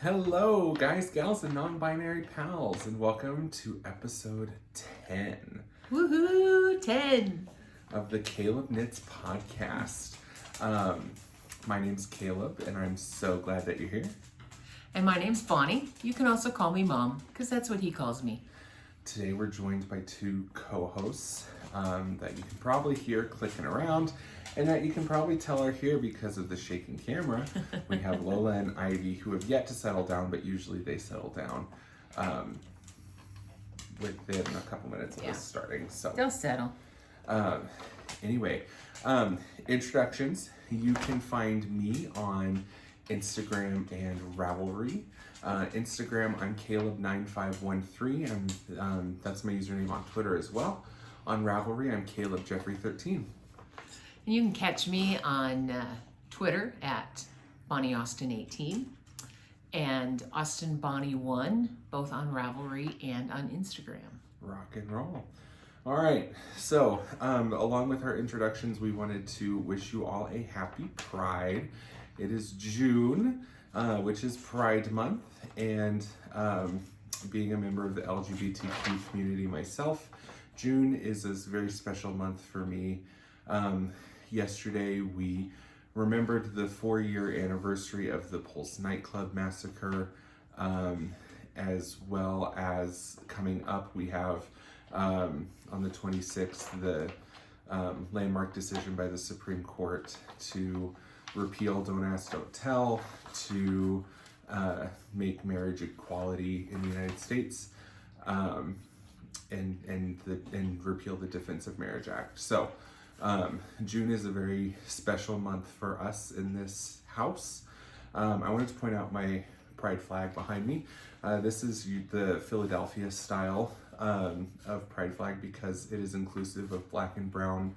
Hello, guys, gals, and non-binary pals, and welcome to episode 10 Woohoo! 10! of the Caleb Knits podcast. My name's Caleb, and I'm so glad that you're here. And my name's Bonnie. You can also call me Mom, because that's what he calls me. Today we're joined by two co-hosts that you can probably hear clicking around, and that you can probably tell are here because of the shaking camera. We have Lola and Ivy, who have yet to settle down, but usually they settle down within a couple minutes of us starting. So They'll settle. Anyway, introductions. You can find me on Instagram and Ravelry. Instagram, I'm Caleb9513. That's my username on Twitter as well. On Ravelry, I'm CalebJeffrey13. And you can catch me on Twitter at BonnieAustin18 and AustinBonnie1, both on Ravelry and on Instagram. Rock and roll. All right, so along with our introductions, we wanted to wish you all a happy Pride. It is June, which is Pride Month, and being a member of the LGBTQ community myself, June is a very special month for me. Yesterday, we remembered the 4-year anniversary of the Pulse nightclub massacre, as well as coming up, we have on the 26th, the landmark decision by the Supreme Court to repeal Don't Ask, Don't Tell, to make marriage equality in the United States, and repeal the Defense of Marriage Act. So June is a very special month for us in this house. I wanted to point out my pride flag behind me. This is the Philadelphia style of pride flag because it is inclusive of Black and brown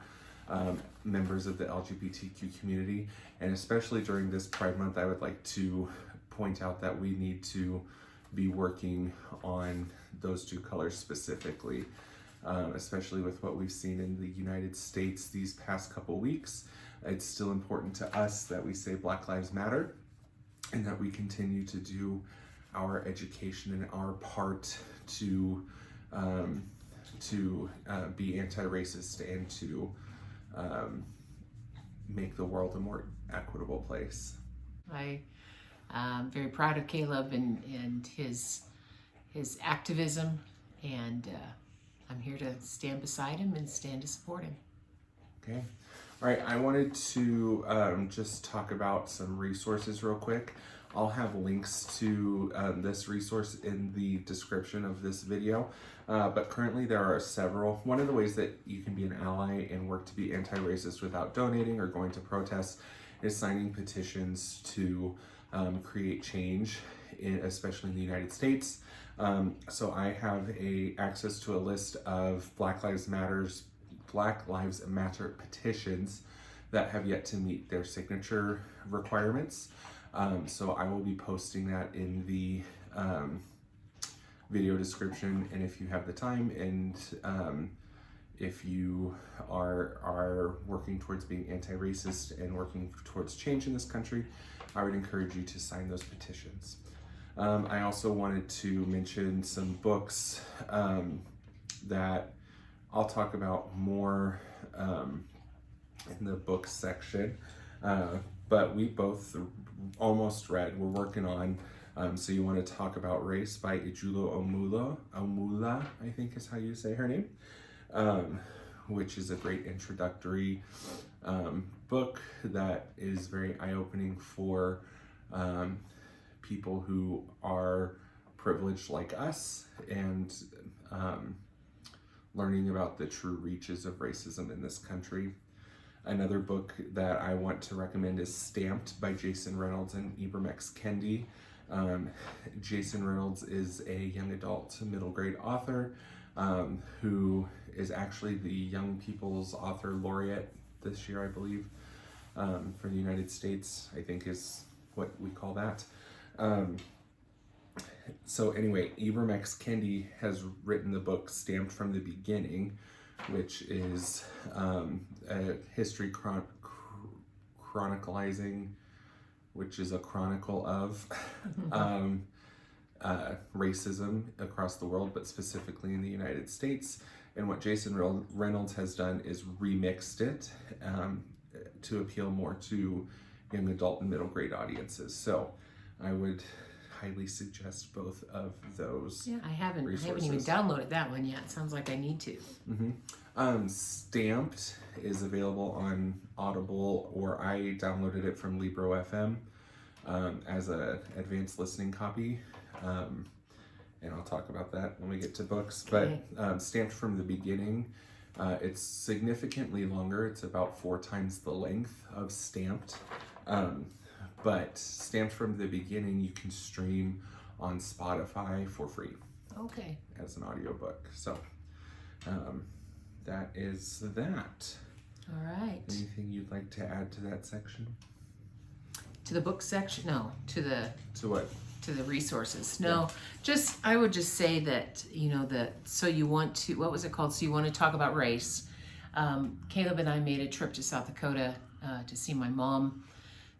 members of the LGBTQ community, and especially during this Pride Month, I would like to point out that we need to be working on those two colors specifically, especially with what we've seen in the United States these past couple weeks. It's still important to us that we say Black Lives Matter and that we continue to do our education and our part to be anti-racist and to make the world a more equitable place. I'm very proud of Caleb and his activism, and I'm here to stand beside him and stand to support him. Okay. All right, I wanted to just talk about some resources real quick. I'll have links to this resource in the description of this video, but currently there are several. One of the ways that you can be an ally and work to be anti-racist without donating or going to protests is signing petitions to create change, especially in the United States. So I have access to a list of Black Lives Matter petitions that have yet to meet their signature requirements. So I will be posting that in the video description, and if you have the time and if you are working towards being anti-racist and working towards change in this country, I would encourage you to sign those petitions. I also wanted to mention some books that I'll talk about more in the books section, but we both almost read, we're working on, So You Want to Talk About Race by Ijulo Omula, I think is how you say her name, which is a great introductory book that is very eye-opening for people who are privileged like us, and learning about the true reaches of racism in this country. Another book that I want to recommend is Stamped by Jason Reynolds and Ibram X. Kendi. Jason Reynolds is a young adult middle grade author who is actually the Young People's Author Laureate this year, I believe, for the United States, I think is what we call that. So anyway, Ibram X. Kendi has written the book Stamped from the Beginning, which is a history chronicalizing, which is a chronicle of racism across the world, but specifically in the United States. And what Jason Reynolds has done is remixed it to appeal more to young adult and middle grade audiences. So I would highly suggest both of those. Yeah, I haven't even resources. downloaded that one yet. Sounds like I need to. Stamped is available on Audible, or I downloaded it from Libro FM as a advanced listening copy. And I'll talk about that when we get to books. Okay. But Stamped from the beginning, it's significantly longer. It's about 4 times the length of Stamped. But Stamped from the beginning, you can stream on Spotify for free. Okay. As an audiobook. So that is that. All right. Anything you'd like to add to that section? To the book section? No, to what? To the resources. No, I would just say that, so you want to, what was it called? So you want to talk about race. Caleb and I made a trip to South Dakota to see my mom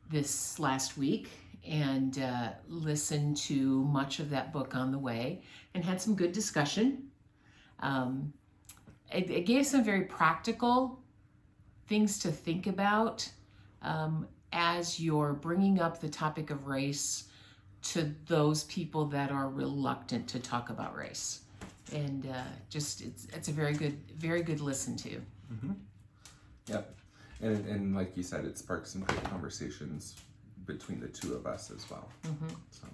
this last week, and listened to much of that book on the way and had some good discussion. It gave some very practical things to think about as you're bringing up the topic of race to those people that are reluctant to talk about race. And it's a very good listen to. Mm-hmm. Yep. And like you said, it sparked some great conversations between the two of us as well. Mm-hmm. So,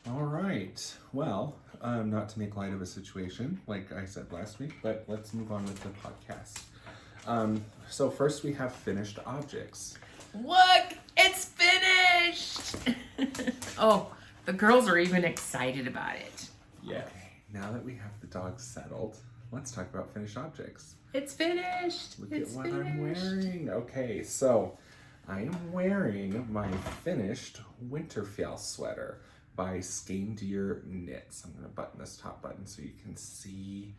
all right. Well, not to make light of a situation, like I said last week, but let's move on with the podcast. So first we have finished objects. Look, it's finished! Oh, the girls are even excited about it. Yeah. Now that we have the dogs settled, let's talk about finished objects. It's finished. Look at what I'm wearing. Okay, so I am wearing my finished Winterfell sweater by Skandir Knits. I'm going to button this top button so you can see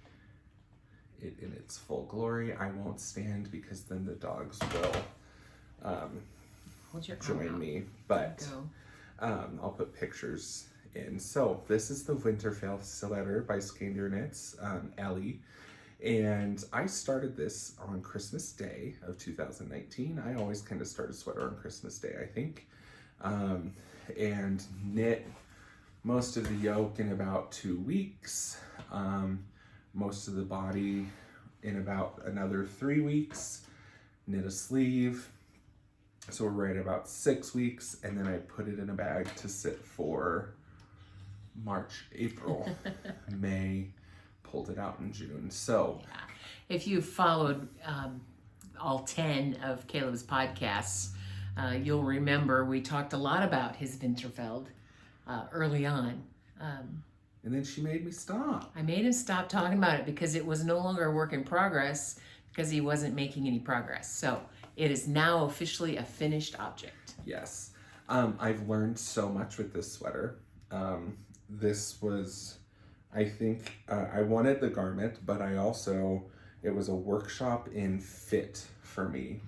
it in its full glory. I won't stand because then the dogs will join me, but I'll put pictures in. So this is the Winterfell sweater by Skandir Knits, Ellie. And I started this on Christmas Day of 2019. I always kind of start a sweater on Christmas Day, I think. And knit most of the yoke in about 2 weeks. Most of the body in about another 3 weeks. Knit a sleeve. So we're right about 6 weeks. And then I put it in a bag to sit for March, April, May. Pulled it out in June. So if you've followed all 10 of Caleb's podcasts, you'll remember we talked a lot about his Winterfeld early on. And then she made me stop. I made him stop talking about it because it was no longer a work in progress because he wasn't making any progress. So it is now officially a finished object. Yes. I've learned so much with this sweater. This was... I think I wanted the garment, but it was a workshop in fit for me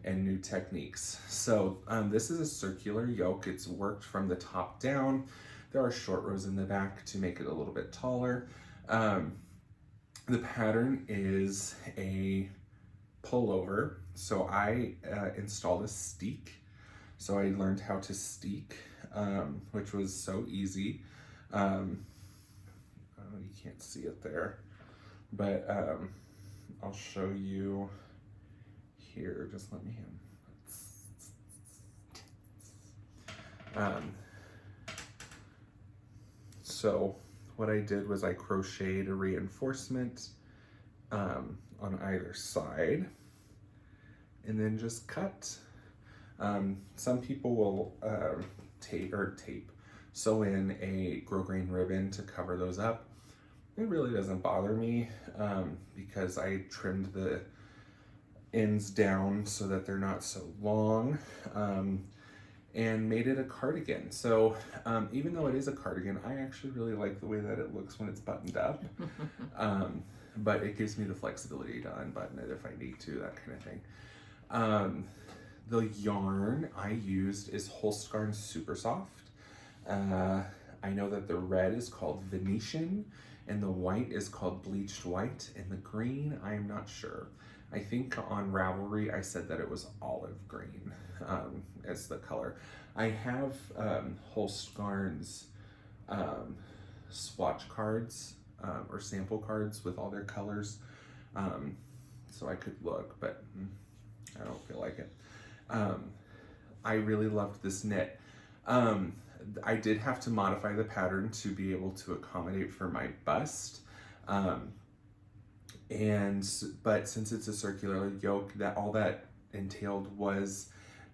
and new techniques. So this is a circular yoke. It's worked from the top down. There are short rows in the back to make it a little bit taller. The pattern is a pullover. So I installed a steek. So I learned how to steek, which was so easy. You can't see it there, but I'll show you here. Just let me so what I did was I crocheted a reinforcement on either side and then just cut. Some people will sew in a grosgrain ribbon to cover those up. It really doesn't bother me because I trimmed the ends down so that they're not so long and made it a cardigan. So even though it is a cardigan, I actually really like the way that it looks when it's buttoned up. But it gives me the flexibility to unbutton it if I need to, that kind of thing. The yarn I used is Holstgarn Super Soft. I know that the red is called Venetian, and the white is called bleached white, and the green, I am not sure. I think on Ravelry I said that it was olive green as the color. I have Holstgarn's swatch cards or sample cards with all their colors, so I could look, but I don't feel like it. I really loved this knit. I did have to modify the pattern to be able to accommodate for my bust. But since it's a circular yoke, that all that entailed was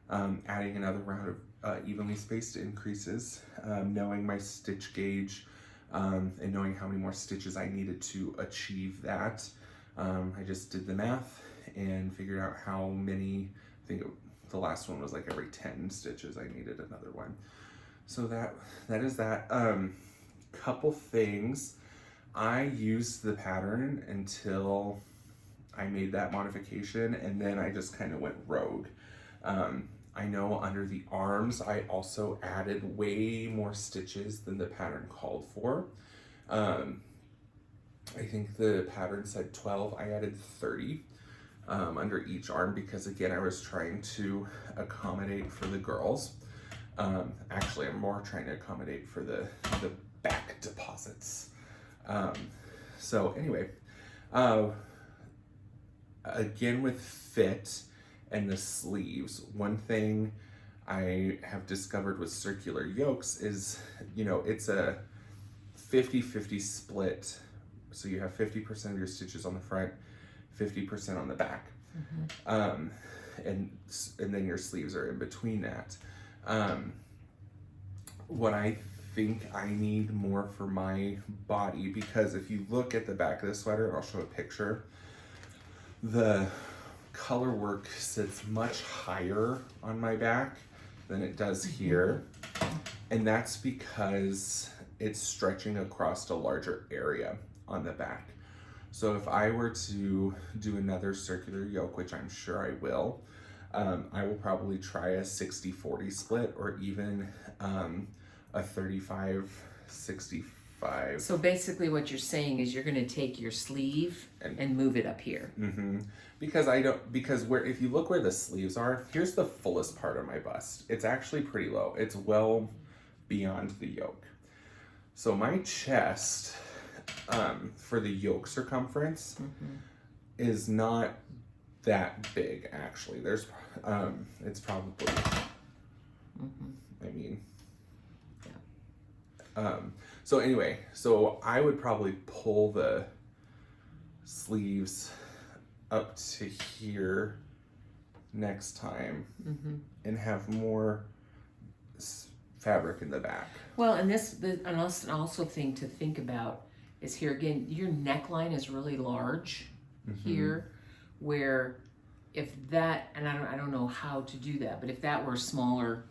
adding another round of evenly spaced increases, knowing my stitch gauge, and knowing how many more stitches I needed to achieve that. I just did the math and figured out how many, I think the last one was like every 10 stitches I needed another one. So that is that. Couple things. I used the pattern until I made that modification, and then I just kind of went rogue. I know under the arms, I also added way more stitches than the pattern called for. I think the pattern said 12, I added 30 under each arm because again, I was trying to accommodate for the girls. Actually, I'm more trying to accommodate for the back deposits. So anyway, again with fit and the sleeves, one thing I have discovered with circular yokes is, you know, it's a 50-50 split. So you have 50% of your stitches on the front, 50% on the back. And then your sleeves are in between that. What I think I need more for my body, because if you look at the back of the sweater, and I'll show a picture, the color work sits much higher on my back than it does here. And that's because it's stretching across a larger area on the back. So if I were to do another circular yoke, which I'm sure I will probably try a 60-40 split, or even a 35-65. So basically what you're saying is you're gonna take your sleeve and move it up here. Because if you look where the sleeves are, here's the fullest part of my bust. It's actually pretty low. It's well beyond the yoke. So my chest, for the yoke circumference, is not that big actually. There's, it's probably, I mean, so anyway, so I would probably pull the sleeves up to here next time and have more fabric in the back. Well, and also thing to think about is here again, your neckline is really large here, where if that, and I don't know how to do that, but if that were smaller,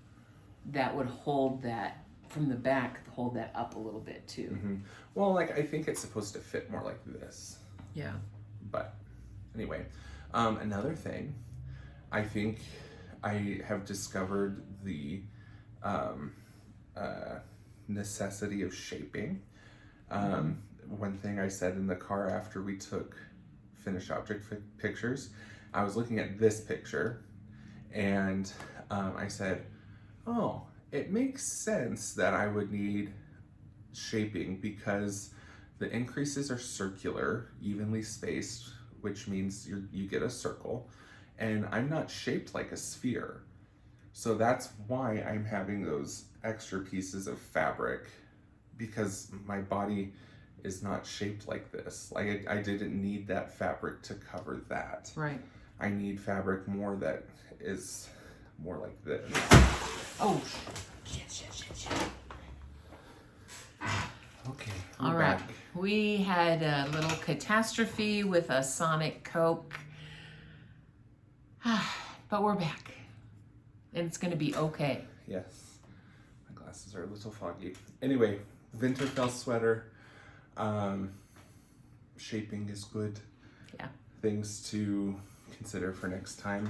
that would hold that from the back, hold that up a little bit too. Well, like I think it's supposed to fit more like this. Yeah. But anyway, another thing, I think I have discovered the necessity of shaping. One thing I said in the car after we took finished object pictures, I was looking at this picture and I said, oh, it makes sense that I would need shaping because the increases are circular, evenly spaced, which means you get a circle, and I'm not shaped like a sphere. So that's why I'm having those extra pieces of fabric, because my body is not shaped like this. Like I didn't need that fabric to cover that. Right. I need fabric more that is more like this. Oh, shit. Okay. All right. We had a little catastrophe with a Sonic Coke, but we're back, and it's going to be okay. Yes. My glasses are a little foggy. Anyway, Winterfell sweater. Shaping is good. Yeah. Things to consider for next time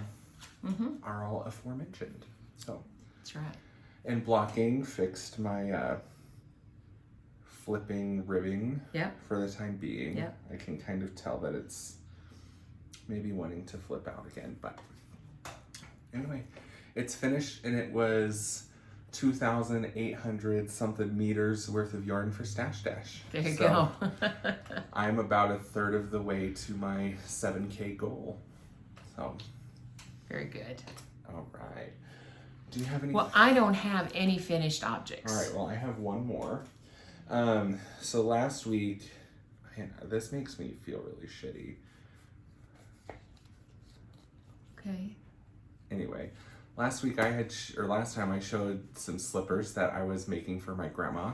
are all aforementioned. So that's right. And blocking fixed my flipping ribbing for the time being. Yep. I can kind of tell that it's maybe wanting to flip out again, but anyway, it's finished, and it was 2,800 something meters worth of yarn for Stash Dash. There you go. I'm about a third of the way to my 7K goal. So very good. All right. Do you have any? Well, I don't have any finished objects. All right. Well, I have one more. So last week, man, this makes me feel really shitty. Okay. Anyway, last week last time I showed some slippers that I was making for my grandma,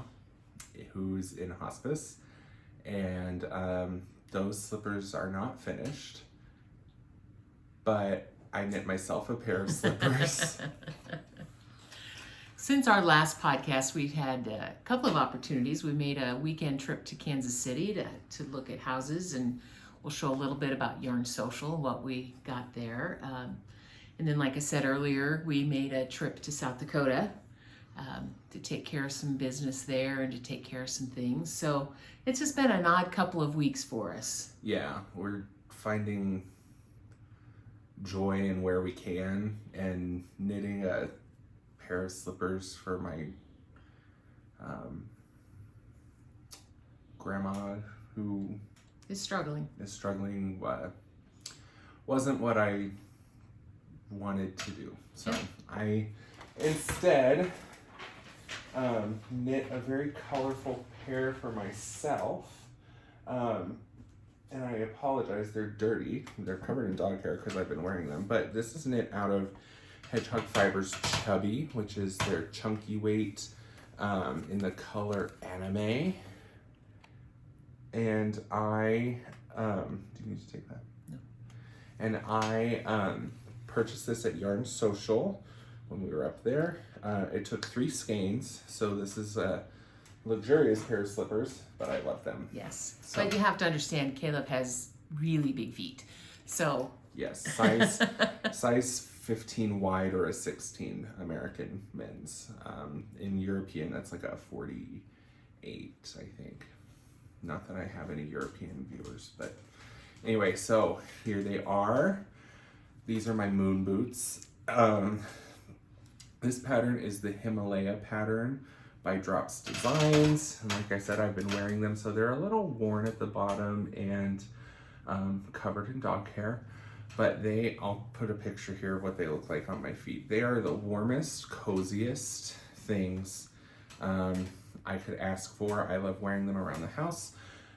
who's in hospice, and those slippers are not finished, but I knit myself a pair of slippers. Since our last podcast, we've had a couple of opportunities. We made a weekend trip to Kansas City to look at houses, and we'll show a little bit about Yarn Social, what we got there. And then, like I said earlier, we made a trip to South Dakota to take care of some business there and to take care of some things. So it's just been an odd couple of weeks for us. Yeah, we're finding joy in where we can, and knitting a pair of slippers for my grandma who is struggling. Wasn't what I wanted to do. So I instead knit a very colorful pair for myself. And I apologize, they're dirty. They're covered in dog hair because I've been wearing them. But this is knit out of Hedgehog Fibers Chubby, which is their chunky weight in the color Anime. And I, do you need to take that? No. And I purchased this at Yarn Social when we were up there. It took 3 skeins, so this is a luxurious pair of slippers, but I love them. Yes, so. But you have to understand, Caleb has really big feet, so. Yes, size 15 wide or a 16 American men's. In European, that's like a 48, I think. Not that I have any European viewers, but anyway, so here they are. These are my moon boots. This pattern is the Himalaya pattern by Drops Designs. And like I said, I've been wearing them, so they're a little worn at the bottom and covered in dog hair. But I'll put a picture here of what they look like on my feet. They are the warmest, coziest things I could ask for. I love wearing them around the house.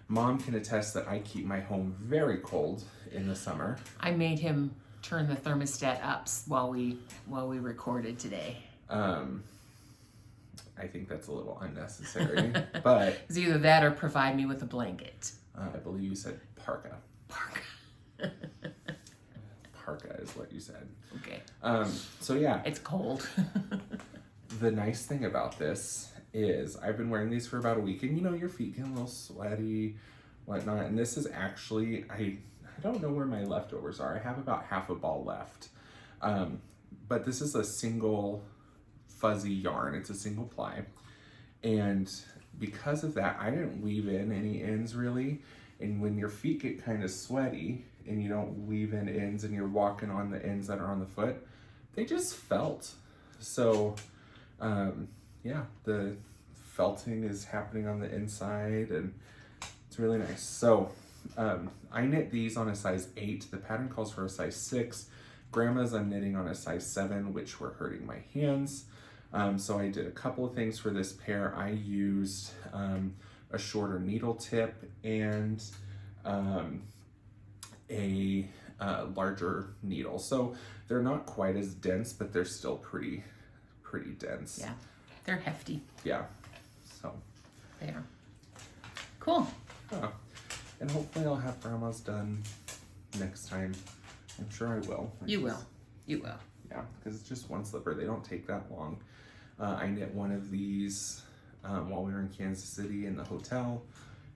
Mom can attest that I keep my home very cold in the summer. I made him turn the thermostat up while we recorded today. I think that's a little unnecessary, but it's either that or provide me with a blanket. I believe you said parka. Parka. Parka is what you said. Okay. So yeah. It's cold. The nice thing about this is I've been wearing these for about a week, and you know, your feet get a little sweaty, whatnot. And this is actually, I don't know where my leftovers are. I have about half a ball left. But this is a single fuzzy yarn. It's a single ply. And because of that, I didn't weave in any ends really. And when your feet get kind of sweaty and you don't weave in ends and you're walking on the ends that are on the foot, they just felt. So, yeah, the felting is happening on the inside and it's really nice. So, I knit these on a size 8. The pattern calls for a size 6. Grandma's I'm knitting on a size 7, which were hurting my hands. So I did a couple of things for this pair. I used a shorter needle tip and a larger needle. So they're not quite as dense, but they're still pretty dense. Yeah, they're hefty. Yeah, so. They are. Cool. And hopefully I'll have Grandma's done next time. I'm sure I will. You will. You will. Yeah, because it's just one slipper. They don't take that long. I knit one of these while we were in Kansas City in the hotel,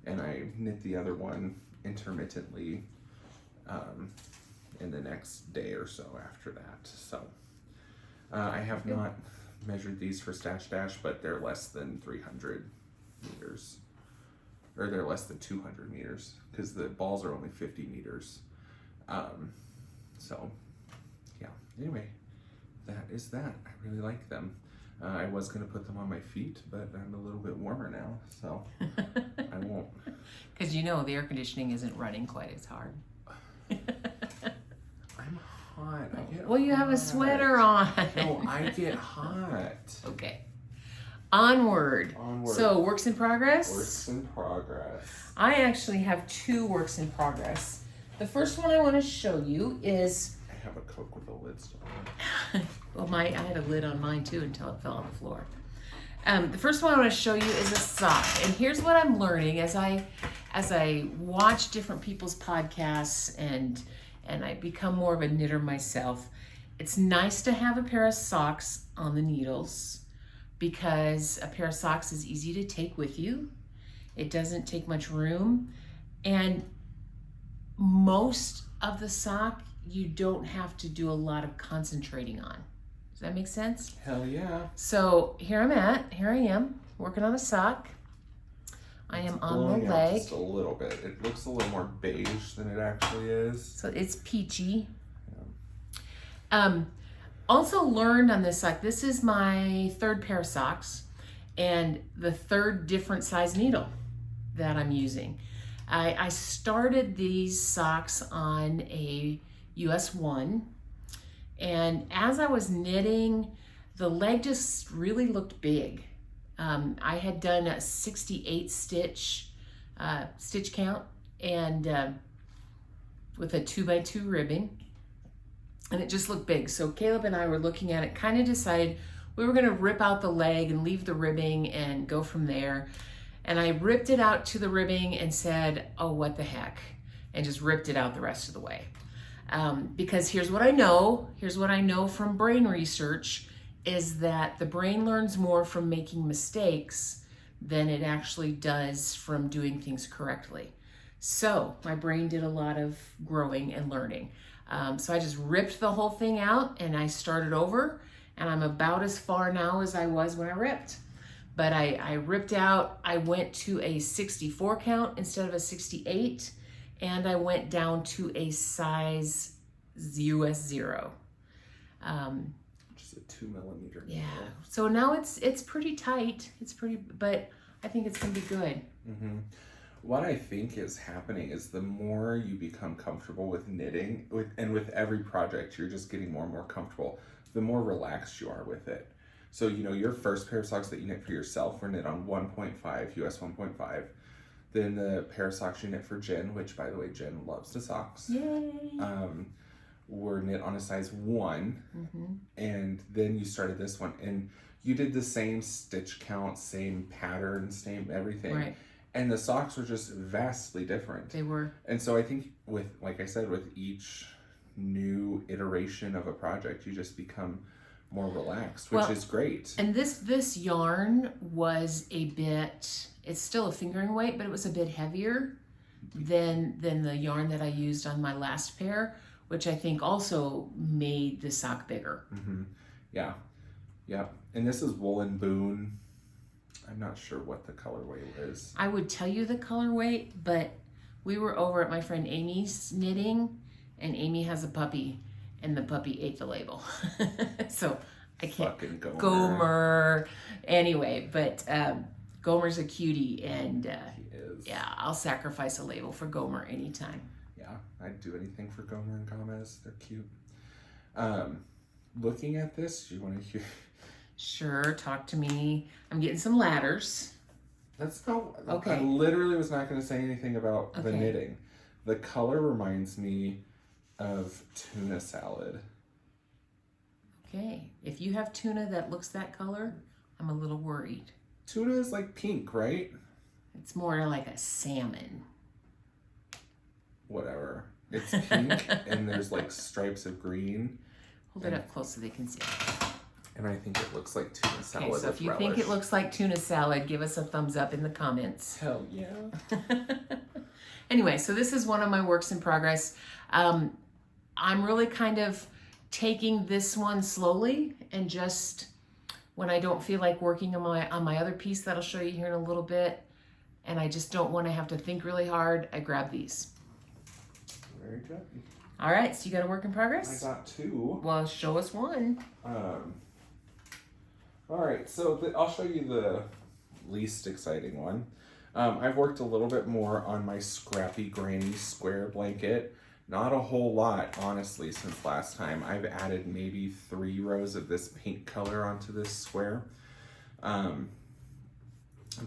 and I knit the other one intermittently in the next day or so after that. So I have not measured these for Stash Dash, but they're less than 300 meters. Or they're less than 200 meters because the balls are only 50 meters. So, yeah. Anyway, that is that. I really like them. I was going to put them on my feet, but I'm a little bit warmer now, so I won't. Because you know the air conditioning isn't running quite as hard. I'm hot. I get Well, you have a hot. sweater on. No, I get hot. Okay. Onward. Onward. So, works in progress? Works in progress. I actually have 2 works in progress. The first one I want to show you is, I have a Coke with a lid still on it. well, I had a lid on mine too until it fell on the floor. The first one I want to show you is a sock. And here's what I'm learning as I watch different people's podcasts and I become more of a knitter myself. It's nice to have a pair of socks on the needles because a pair of socks is easy to take with you. It doesn't take much room. And most of the sock you don't have to do a lot of concentrating on. Does that make sense? Hell yeah. So here I am, working on a sock. I am on Blowing the out leg. just a little bit. It looks a little more beige than it actually is. So it's peachy. Also learned on this sock, this is my 3rd pair of socks and the 3rd different size needle that I'm using. I started these socks on a US 1, and as I was knitting, the leg just really looked big. I had done a 68 stitch count and with a 2x2 ribbing, and it just looked big. So Caleb and I were looking at it, kind of decided we were going to rip out the leg and leave the ribbing and go from there. And I ripped it out to the ribbing and said, oh, what the heck, and just ripped it out the rest of the way. Because here's what I know from brain research is that the brain learns more from making mistakes than it actually does from doing things correctly. So my brain did a lot of growing and learning. So I just ripped the whole thing out and I started over, and I'm about as far now as I was when I ripped. But I ripped out, I went to a 64 count instead of a 68, and I went down to a size US 0. Just a 2 millimeter. Yeah, so now it's pretty tight. But I think it's gonna be good. Mm-hmm. What I think is happening is the more you become comfortable with knitting, with every project, you're just getting more and more comfortable, the more relaxed you are with it. So, your first pair of socks that you knit for yourself were knit on 1.5, US 1.5. Then the pair of socks you knit for Jen, which, by the way, Jen loves the socks. Yay! Were knit on a size 1. Mm-hmm. And then you started this one. And you did the same stitch count, same pattern, same everything. Right. And the socks were just vastly different. They were. And so I think like I said, with each new iteration of a project, you just become more relaxed, which is great. And this yarn was a bit, it's still a fingering weight, but it was a bit heavier than the yarn that I used on my last pair, which I think also made the sock bigger. Mm-hmm. Yeah. And this is Woolen Boone. I'm not sure what the colorway is. I would tell you the colorway, but we were over at my friend Amy's knitting, and Amy has a puppy, and the puppy ate the label. So I can't. Fucking Gomer. Gomer. Anyway, but Gomer's a cutie, and He is. yeah, I'll sacrifice a label for Gomer anytime. Yeah, I'd do anything for Gomer and Gomez. They're cute. Looking at this, do you want to hear? Sure, talk to me. I'm getting some ladders. That's not. Okay. I literally was not going to say anything about the Okay. knitting. The color reminds me of tuna salad. Okay, if you have tuna that looks that color, I'm a little worried. Tuna is like pink, right? It's more like a salmon. Whatever. It's pink and there's like stripes of green. Hold it up close so they can see. And I think it looks like tuna salad. Okay, so with if you relish. think it looks like tuna salad, give us a thumbs up in the comments. Hell yeah. Anyway, so this is one of my works in progress. I'm really kind of taking this one slowly and just when I don't feel like working on my other piece that I'll show you here in a little bit, and I just don't want to have to think really hard, I grab these. Very good. All right, so you got a work in I progress? got 2. Well, show us one. All right, so I'll show you the least exciting one. I've worked a little bit more on my scrappy granny square blanket. Not a whole lot, honestly, since last time. I've added maybe 3 rows of this pink color onto this square. But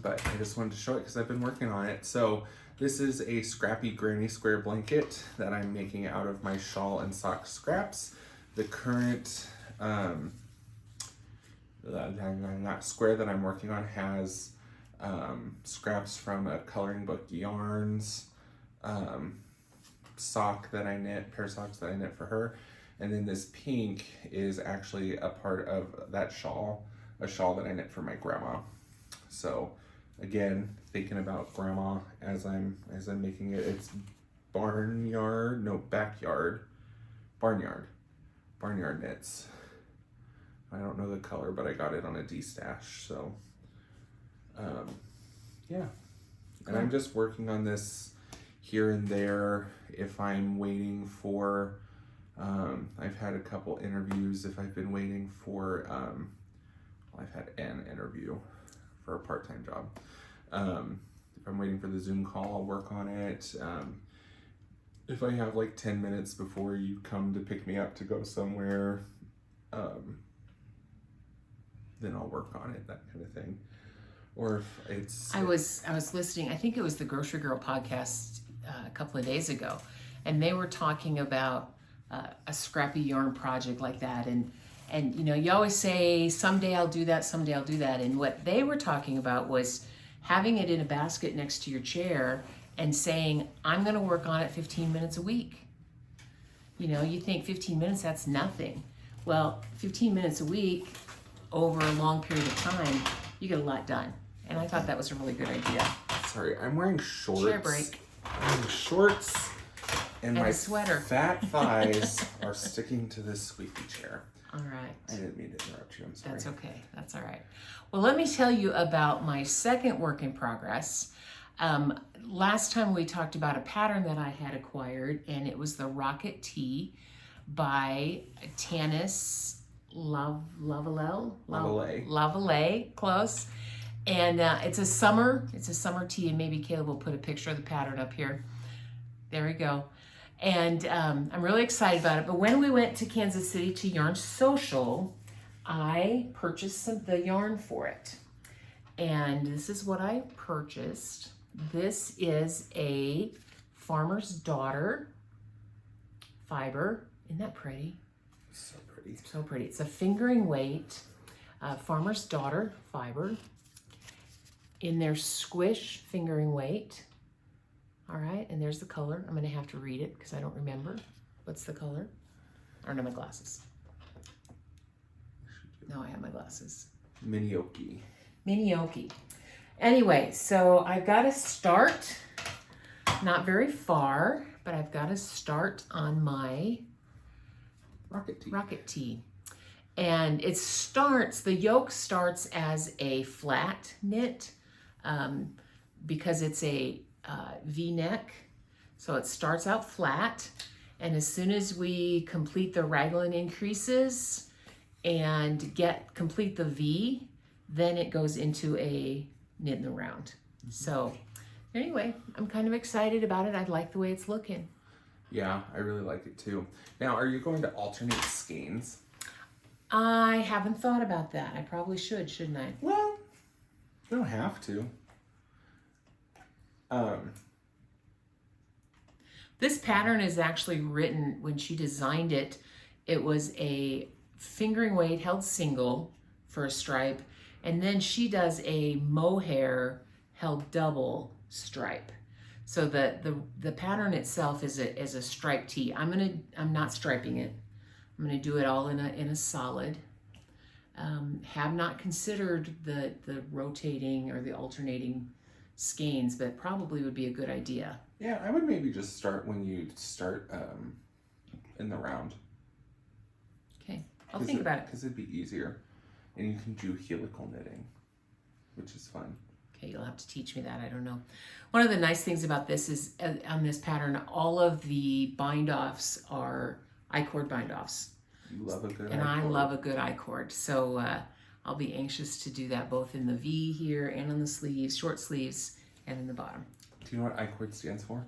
I just wanted to show it because I've been working on it. So this is a scrappy granny square blanket that I'm making out of my shawl and sock scraps. The current that square that I'm working on has scraps from a coloring book yarns, sock that I knit, pair of socks that I knit for her, and then this pink is actually a part of that shawl, a shawl that I knit for my grandma. So again, thinking about grandma as I'm making it. It's barnyard knits. I don't know the color, but I got it on a D-stash. So yeah, and I'm just working on this here and there if I'm waiting for I've had a couple interviews. If I've been waiting for I've had an interview for a part-time job. If I'm waiting for the Zoom call, I'll work on it. If I have like 10 minutes before you come to pick me up to go somewhere, then I'll work on it, that kind of thing. Or if it's... I was listening, I think it was the Grocery Girl podcast a couple of days ago, and they were talking about a scrappy yarn project like that, and you know, you always say, someday I'll do that, someday I'll do that, and what they were talking about was having it in a basket next to your chair and saying, I'm gonna work on it 15 minutes a week. You know, you think 15 minutes, that's nothing. Well, 15 minutes a week over a long period of time, you get a lot done. And I thought that was a really good idea. Sorry, I'm wearing shorts. Chair break. I'm wearing shorts and my a sweater. fat thighs are sticking to this squeaky chair. All right. I didn't mean to interrupt you, I'm sorry. That's okay, that's all right. Well, let me tell you about my second work in progress. Last time we talked about a pattern that I had acquired, and it was the Rocket Tee by Tanis Lavallee, close. And it's a summer tee, and maybe Caleb will put a picture of the pattern up here. There we go. And I'm really excited about it. But when we went to Kansas City to Yarn Social, I purchased the yarn for it. And this is what I purchased. This is a Farmer's Daughter fiber. Isn't that pretty? So pretty. So pretty. It's a fingering weight Farmer's Daughter fiber in their squish fingering weight. All right, and there's the color. I'm gonna have to read it because I don't remember. What's the color? I don't have my glasses. No, I have my glasses. Minioki. Minioki. Anyway, so I've got to start, not very far, but I've got to start on my Rocket Tee. And the yoke starts as a flat knit because it's a V-neck. So it starts out flat, and as soon as we complete the raglan increases and complete the V, then it goes into a knit in the round. So anyway, I'm kind of excited about it. I like the way it's looking. Yeah, I really like it too. Now, are you going to alternate skeins? I haven't thought about that. I probably should, shouldn't I? Well, you don't have to. This pattern is actually written, when she designed it, it was a fingering weight held single for a stripe, and then she does a mohair held double stripe. So the pattern itself is a striped tee. I'm not striping it. I'm gonna do it all in a solid. Have not considered the rotating or the alternating skeins, but probably would be a good idea. Yeah, I would maybe just start when you start in the round. Okay, I'll think about it. Because it'd be easier. and you can do helical knitting, which is fun. Okay, you'll have to teach me that. I don't know. One of the nice things about this is on this pattern, all of the bind-offs are I-cord bind-offs. You love a good And I-cord. I love a good I-cord. So I'll be anxious to do that both in the V here and on the sleeves, short sleeves, and in the bottom. Do you know what I-cord stands for?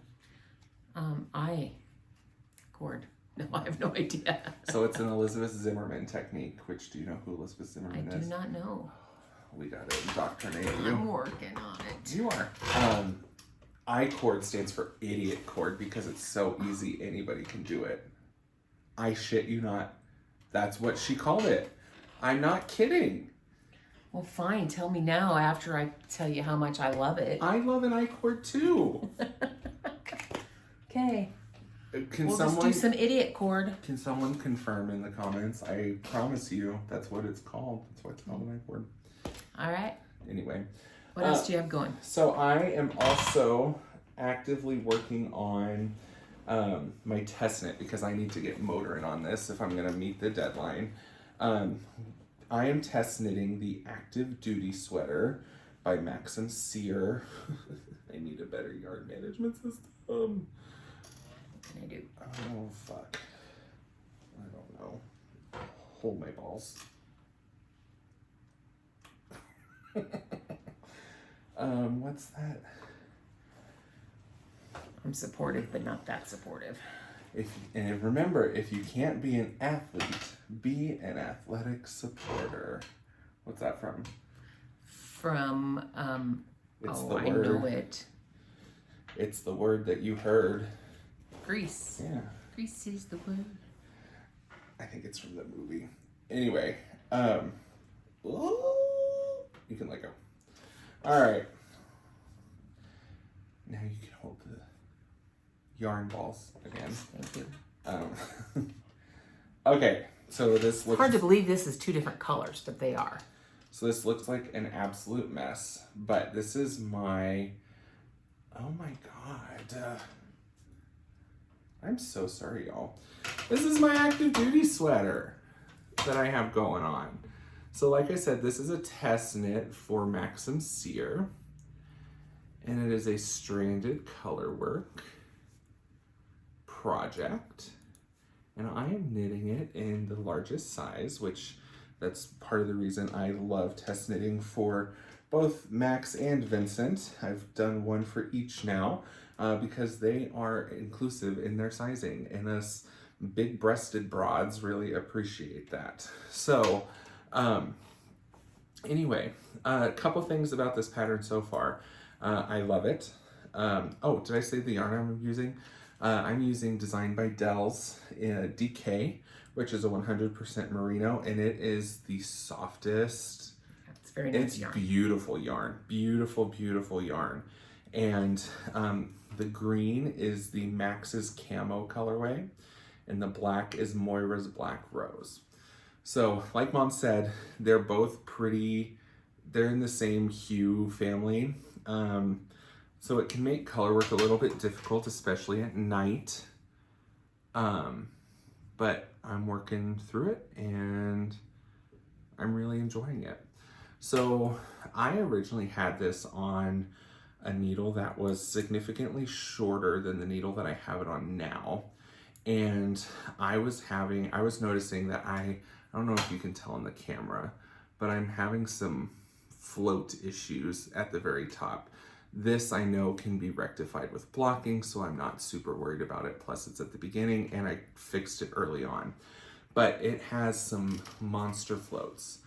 I-cord. No, I have no idea. So it's an Elizabeth Zimmerman technique, which do you know who Elizabeth Zimmerman I is? do not know. We gotta indoctrinate you. I'm working on it. You are. I-cord stands for idiot cord because it's so easy, anybody can do it. I shit you not. That's what she called it. I'm not kidding. Well, fine. Tell me now after I tell you how much I love it. I love an I-cord too. Okay. Can We'll someone just do some idiot cord. Can someone confirm in the comments? I promise you, that's what it's called. That's why it's called an I-cord. All right. Anyway. What else do you have going? So I am also actively working on my test knit because I need to get motoring on this if I'm going to meet the deadline. I am test knitting the Active Duty sweater by Max and Sear. I need a better yarn management system. What can I do? Oh, fuck. I don't know. Hold my balls. What's that? I'm supportive, but not that supportive. And remember, if you can't be an athlete, be an athletic supporter. What's that from? From, It's oh, the I word. know it. It's the word that you heard. Grease. Yeah. Grease is the word. I think it's from the movie. Anyway, ooh, you can let go. All right. Now you can hold the yarn balls again. Thank you. Okay, so this looks Hard to believe this is two different colors, but they are. So this looks like an absolute mess, but this is my, oh my God. I'm so sorry, y'all. This is my Active Duty sweater that I have going on. So like I said, this is a test knit for Maxim Sear, and it is a stranded colorwork project. And I am knitting it in the largest size, which that's part of the reason I love test knitting for both Max and Vincent. I've done one for each now because they are inclusive in their sizing, and us big-breasted broads really appreciate that. So anyway, a couple things about this pattern so far. I love it. Oh, did I say the yarn I'm using? I'm using Design by Dell's DK, which is a 100% merino, and it is the softest. It's very nice It's yarn. beautiful yarn. Beautiful, beautiful yarn. And the green is the Max's Camo colorway, and the black is Moira's Black Rose. So, like Mom said, they're both pretty, they're in the same hue family. So it can make color work a little bit difficult, especially at night. But I'm working through it and I'm really enjoying it. So I originally had this on a needle that was significantly shorter than the needle that I have it on now. And I was noticing that I don't know if you can tell on the camera, but I'm having some float issues at the very top. This I know can be rectified with blocking, so I'm not super worried about it. Plus it's at the beginning and I fixed it early on. But it has some monster floats.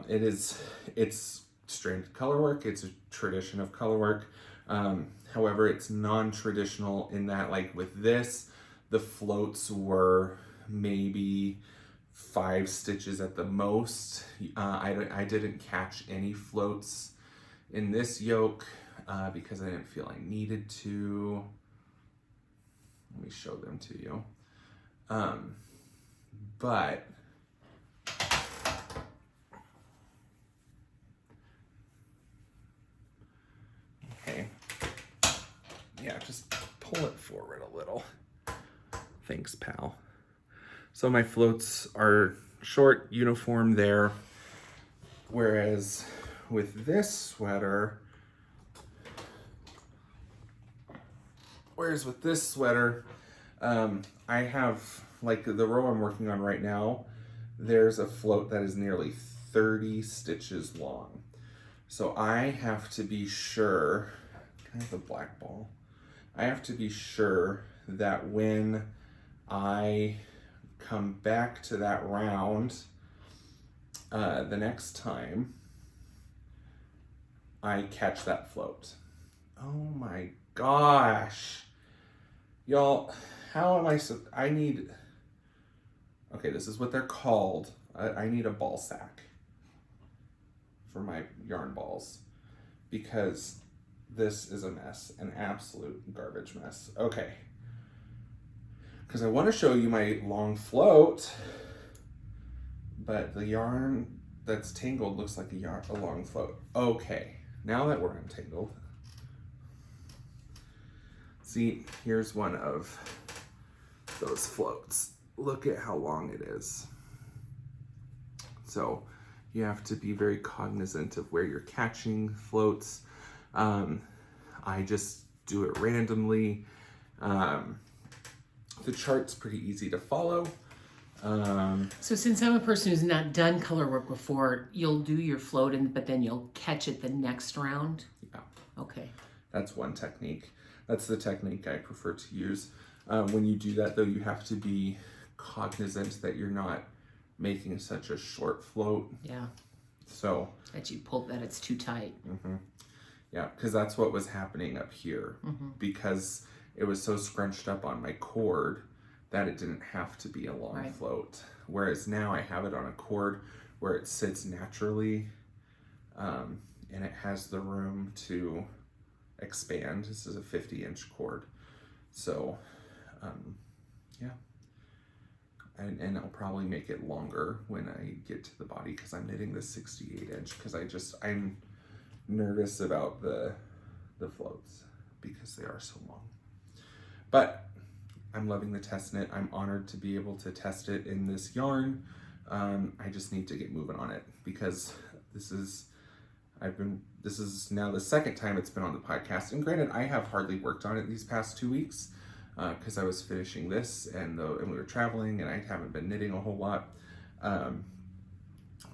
It's stranded colorwork. It's a tradition of colorwork. However, it's non-traditional in that, like with this, the floats were maybe 5 stitches at the most. I didn't catch any floats in this yoke because I didn't feel I needed to. Let me show them to you. But okay, yeah, just pull it forward a little. Thanks, pal. So my floats are short, uniform there. Whereas with this sweater, I have, like the row I'm working on right now, there's a float that is nearly 30 stitches long. So I have to be sure, can I have the black ball? I have to be sure that when I come back to that round the next time, I catch that float. Oh my gosh. Y'all, how am I need, okay, this is what they're called. I need a ball sack for my yarn balls because this is a mess, an absolute garbage mess. Okay, because I want to show you my long float, but the yarn that's tangled looks like a long float. Okay, now that we're untangled, see, here's one of those floats. Look at how long it is. So you have to be very cognizant of where you're catching floats. I just do it randomly. The chart's pretty easy to follow. So since I'm a person who's not done color work before, you'll do your float, but then you'll catch it the next round? Yeah. Okay. That's one technique. That's the technique I prefer to use. When you do that, though, you have to be cognizant that you're not making such a short float. Yeah. So that you pull, that it's too tight. Mm-hmm. Yeah, because that's what was happening up here. Mm-hmm. Because it was so scrunched up on my cord that it didn't have to be a long float. Whereas now I have it on a cord where it sits naturally, and it has the room to expand. This is a 50-inch cord. So, yeah. And I'll probably make it longer when I get to the body because I'm knitting the 68-inch because I'm nervous about the floats because they are so long. But I'm loving the test knit. I'm honored to be able to test it in this yarn. I just need to get moving on it because this is now the second time it's been on the podcast. And granted, I have hardly worked on it these past 2 weeks because I was finishing this and we were traveling and I haven't been knitting a whole lot.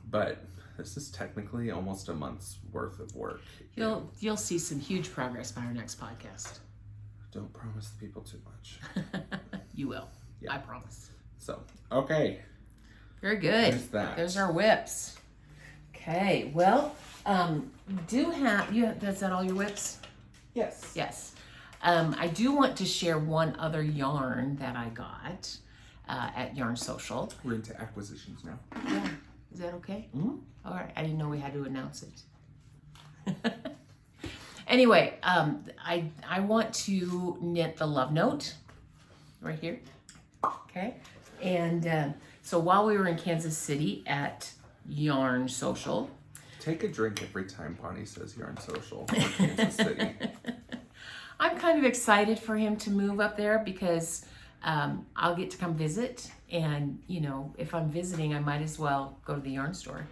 But this is technically almost a month's worth of work. You'll see some huge progress by our next podcast. Don't promise the people too much. You will. Yeah. I promise. So, okay. Very good. There's that. There's our whips. Okay. Well, is that all your whips? Yes. Yes. I do want to share one other yarn that I got at Yarn Social. We're into acquisitions now. Yeah. Is that okay? Mm-hmm. All right. I didn't know we had to announce it. Anyway, I want to knit the love note right here. Okay. And so while we were in Kansas City at Yarn Social. Take a drink every time Bonnie says Yarn Social or Kansas City. I'm kind of excited for him to move up there because I'll get to come visit. And, if I'm visiting, I might as well go to the yarn store.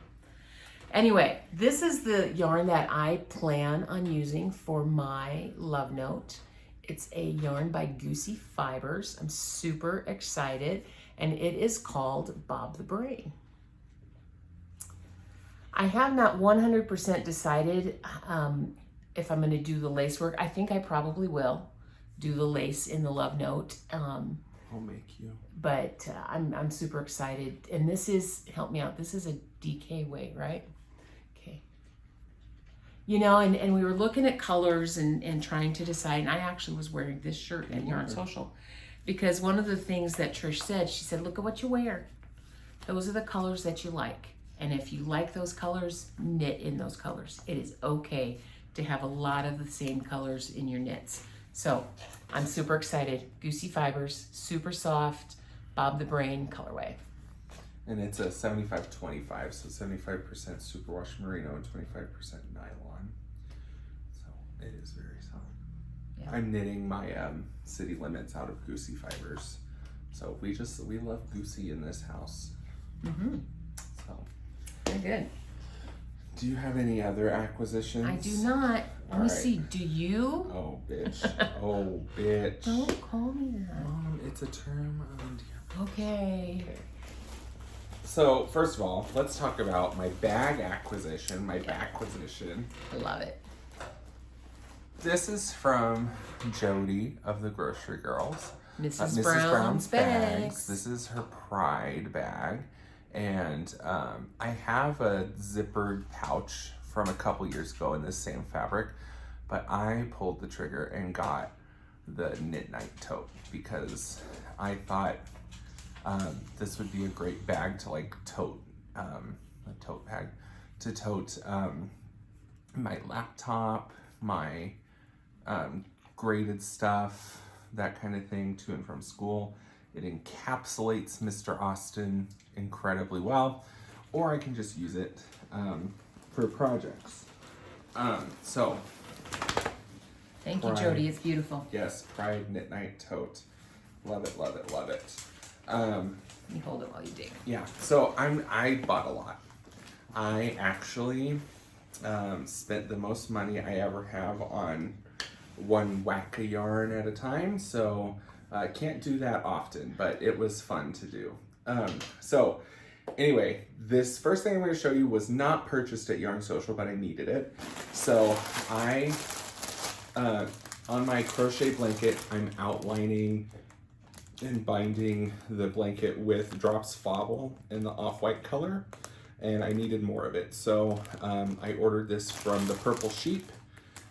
Anyway, this is the yarn that I plan on using for my love note. It's a yarn by Goosey Fibers. I'm super excited. And it is called Bob the Brain. I have not 100% decided if I'm going to do the lace work. I think I probably will do the lace in the love note. I'll make you. But I'm super excited. And this is, help me out, this is a DK weight, right? Okay. And we were looking at colors and trying to decide. And I actually was wearing this shirt at Yarn Social. Because one of the things that Trish said, she said, look at what you wear. Those are the colors that you like. And if you like those colors, knit in those colors. It is okay to have a lot of the same colors in your knits. So I'm super excited. Goosey Fibers, super soft, Bob the Brain colorway. And it's a 75-25, so 75% superwash merino and 25% nylon. So it is very soft. Yeah. I'm knitting my city limits out of Goosey Fibers. So we love Goosey in this house. Mm-hmm. So very good. Do you have any other acquisitions? I do not. Let me see. Do you? Oh, bitch. Oh, bitch. Don't call me that. Mom, it's a term of endearment. Okay. So, first of all, let's talk about my bag acquisition, my bacquisition. I love it. This is from Jody of the Grocery Girls. Mrs. Brown's bags. This is her Pride bag. And I have a zippered pouch from a couple years ago in this same fabric, but I pulled the trigger and got the knit night tote because I thought this would be a great bag to like tote, a tote bag, to tote my laptop, my graded stuff, that kind of thing to and from school. It encapsulates Mr. Austin incredibly well, or I can just use it for projects. So, Thank you, Jody. It's beautiful. Yes, Pride Knit Night Tote. Love it, love it, love it. Let me hold it while you dig. Yeah, so I bought a lot. I actually spent the most money I ever have on one whack a yarn at a time, so I can't do that often, but it was fun to do. So anyway, this first thing I'm going to show you was not purchased at Yarn Social, but I needed it. So I, on my crochet blanket, I'm outlining and binding the blanket with Drops Fauble in the off-white color, and I needed more of it. So I ordered this from the Purple Sheep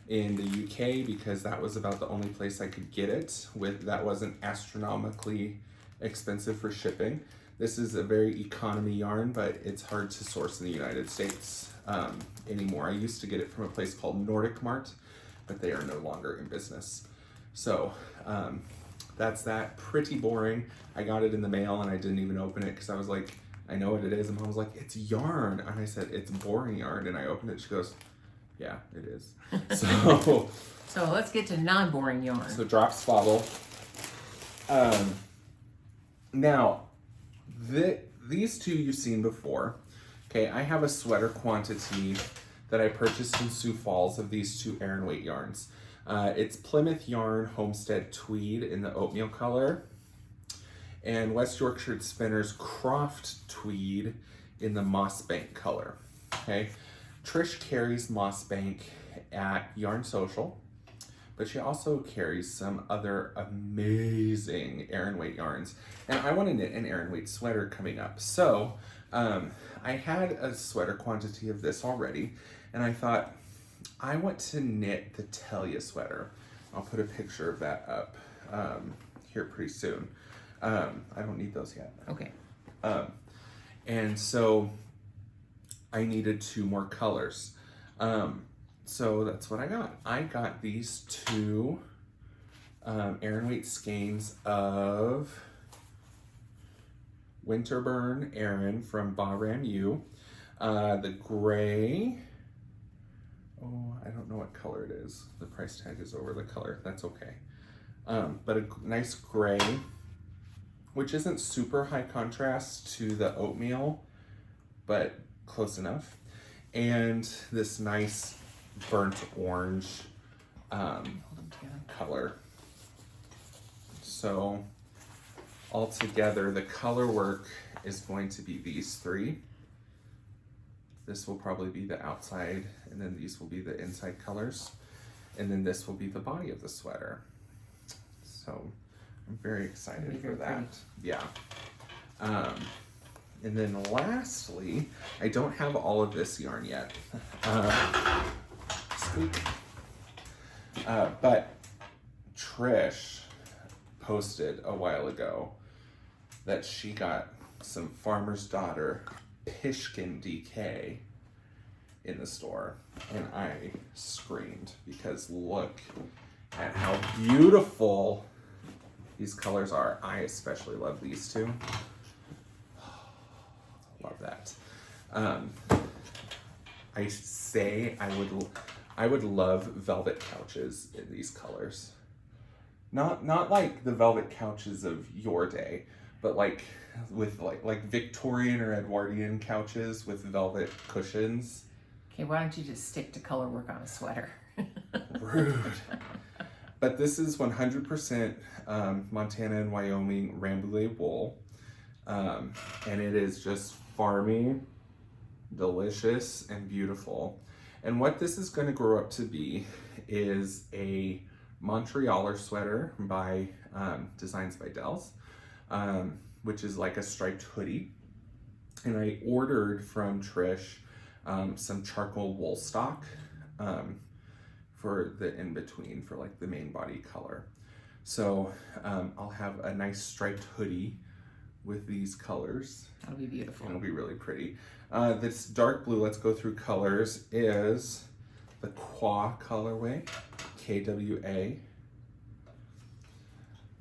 in the UK because that was about the only place I could get it with that wasn't astronomically expensive for shipping. This is a very economy yarn, but it's hard to source in the United States anymore. I used to get it from a place called Nordic Mart, but they are no longer in business. So that's that. Pretty boring. I got it in the mail and I didn't even open it because I was like, I know what it is. And Mom was like, it's yarn. And I said, it's boring yarn. And I opened it. She goes, yeah, it is. So let's get to non-boring yarn. So Drops Fauble. Now, these two you've seen before. Okay, I have a sweater quantity that I purchased in Sioux Falls of these two Aran Weight yarns. It's Plymouth Yarn Homestead Tweed in the oatmeal color, and West Yorkshire Spinners Croft Tweed in the Moss Bank color. Okay, Trish carries Moss Bank at Yarn Social, but she also carries some other amazing Aran Weight yarns. And I want to knit an Aran Weight sweater coming up. So I had a sweater quantity of this already, and I thought, I want to knit the Telia sweater. I'll put a picture of that up here pretty soon. I don't need those yet. Okay. And so I needed 2 more colors. So that's what I got. I got these 2 Aran Weight skeins of Winterburn Aran from Bahram U. The gray, I don't know what color it is. The price tag is over the color. That's okay. But a nice gray, which isn't super high contrast to the oatmeal, but close enough. And this nice burnt orange color. So altogether, the color work is going to be these 3. This will probably be the outside, and then these will be the inside colors. And then this will be the body of the sweater. So I'm very excited for that. Pretty. Yeah. And then lastly, I don't have all of this yarn yet. Squeak. But Trish posted a while ago that she got some Farmer's Daughter Pishkin DK in the store, and I screamed because look at how beautiful these colors are. I especially love these 2. Love that. I say I would love velvet couches in these colors. Not like the velvet couches of your day, but like with like Victorian or Edwardian couches with velvet cushions. Okay, why don't you just stick to color work on a sweater? Rude. But this is 100% Montana and Wyoming Rambouillet wool. And it is just farmy, delicious, and beautiful. And what this is going to grow up to be is a Montrealer sweater by Designs by Dells, which is like a striped hoodie. And I ordered from Trish some charcoal wool stock for the in-between, for like the main body color. So I'll have a nice striped hoodie with these colors. That'll be beautiful. It'll be really pretty. This dark blue, let's go through colors, is the Kwa colorway, KWA.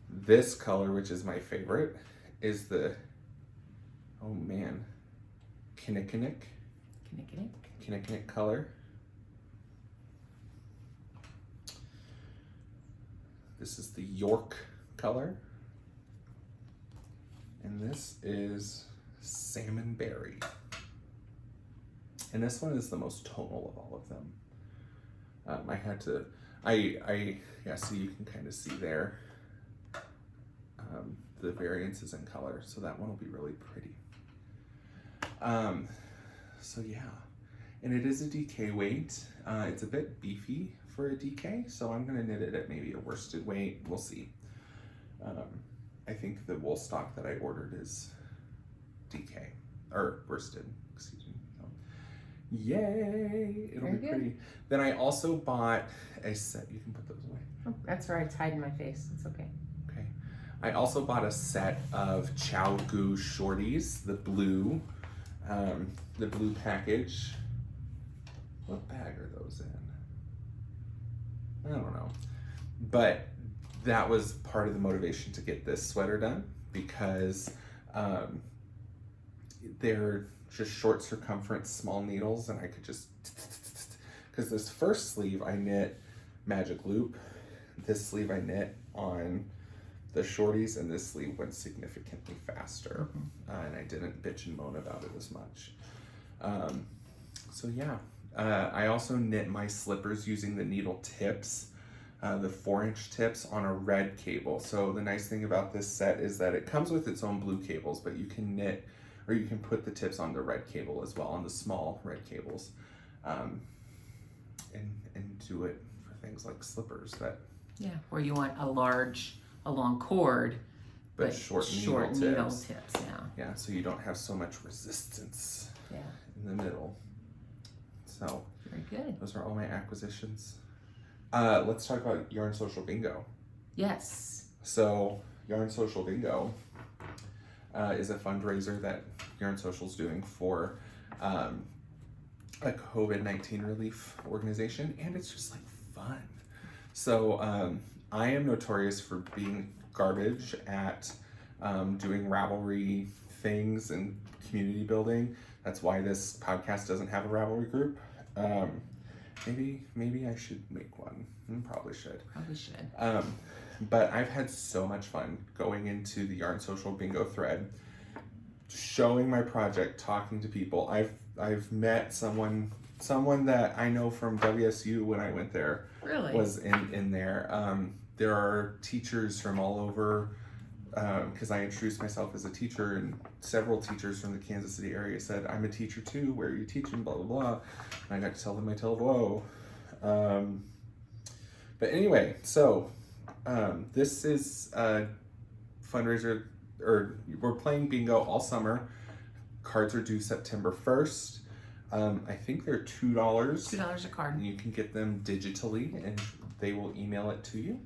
This color, which is my favorite, is the, oh man, Kinnikinnick color. This is the York color. And this is Salmon Berry. And this one is the most tonal of all of them. I had to, yeah, so you can kind of see there the variances in color. So that one will be really pretty. So yeah, and it is a DK weight. It's a bit beefy for a DK, so I'm gonna knit it at maybe a worsted weight. We'll see. I think the wool stock that I ordered is DK, or worsted, excuse me. So, yay, it'll Very be good. pretty. Then I also bought a set, you can put those away. Oh, that's right, it's hiding my face. It's okay. Okay. I also bought a set of Chow Goo shorties, the blue package. What bag are those in? I don't know. But that was part of the motivation to get this sweater done, because they're just short circumference, small needles, and I could just, because this first sleeve I knit magic loop, this sleeve I knit on the shorties, and this sleeve went significantly faster, and I didn't bitch and moan about it as much. So yeah, I also knit my slippers using the needle tips, the 4-inch tips on a red cable. So the nice thing about this set is that it comes with its own blue cables, but you can knit, or you can put the tips on the red cable as well, on the small red cables, and do it for things like slippers that. Yeah, where you want a long cord, But short needle tips. Yeah. Yeah, so you don't have so much resistance. Yeah. In the middle. So Very good. those are all my acquisitions. Let's talk about Yarn Social Bingo. Yes. So Yarn Social Bingo is a fundraiser that Yarn Social's doing for a COVID-19 relief organization, and it's just like fun. So I am notorious for being garbage at doing Ravelry things and community building. That's why this podcast doesn't have a Ravelry group. Maybe I should make one. Probably should. Probably should. But I've had so much fun going into the Yarn Social Bingo thread, showing my project, talking to people. I've met someone that I know from WSU when I went there. Really? Was in there. There are teachers from all over, because I introduced myself as a teacher, and several teachers from the Kansas City area said, I'm a teacher too, where are you teaching, blah, blah, blah. And I got to tell them I tell whoa. But anyway, so this is a fundraiser, or we're playing bingo all summer. Cards are due September 1st. I think they're $2. $2 a card. And you can get them digitally, and they will email it to you.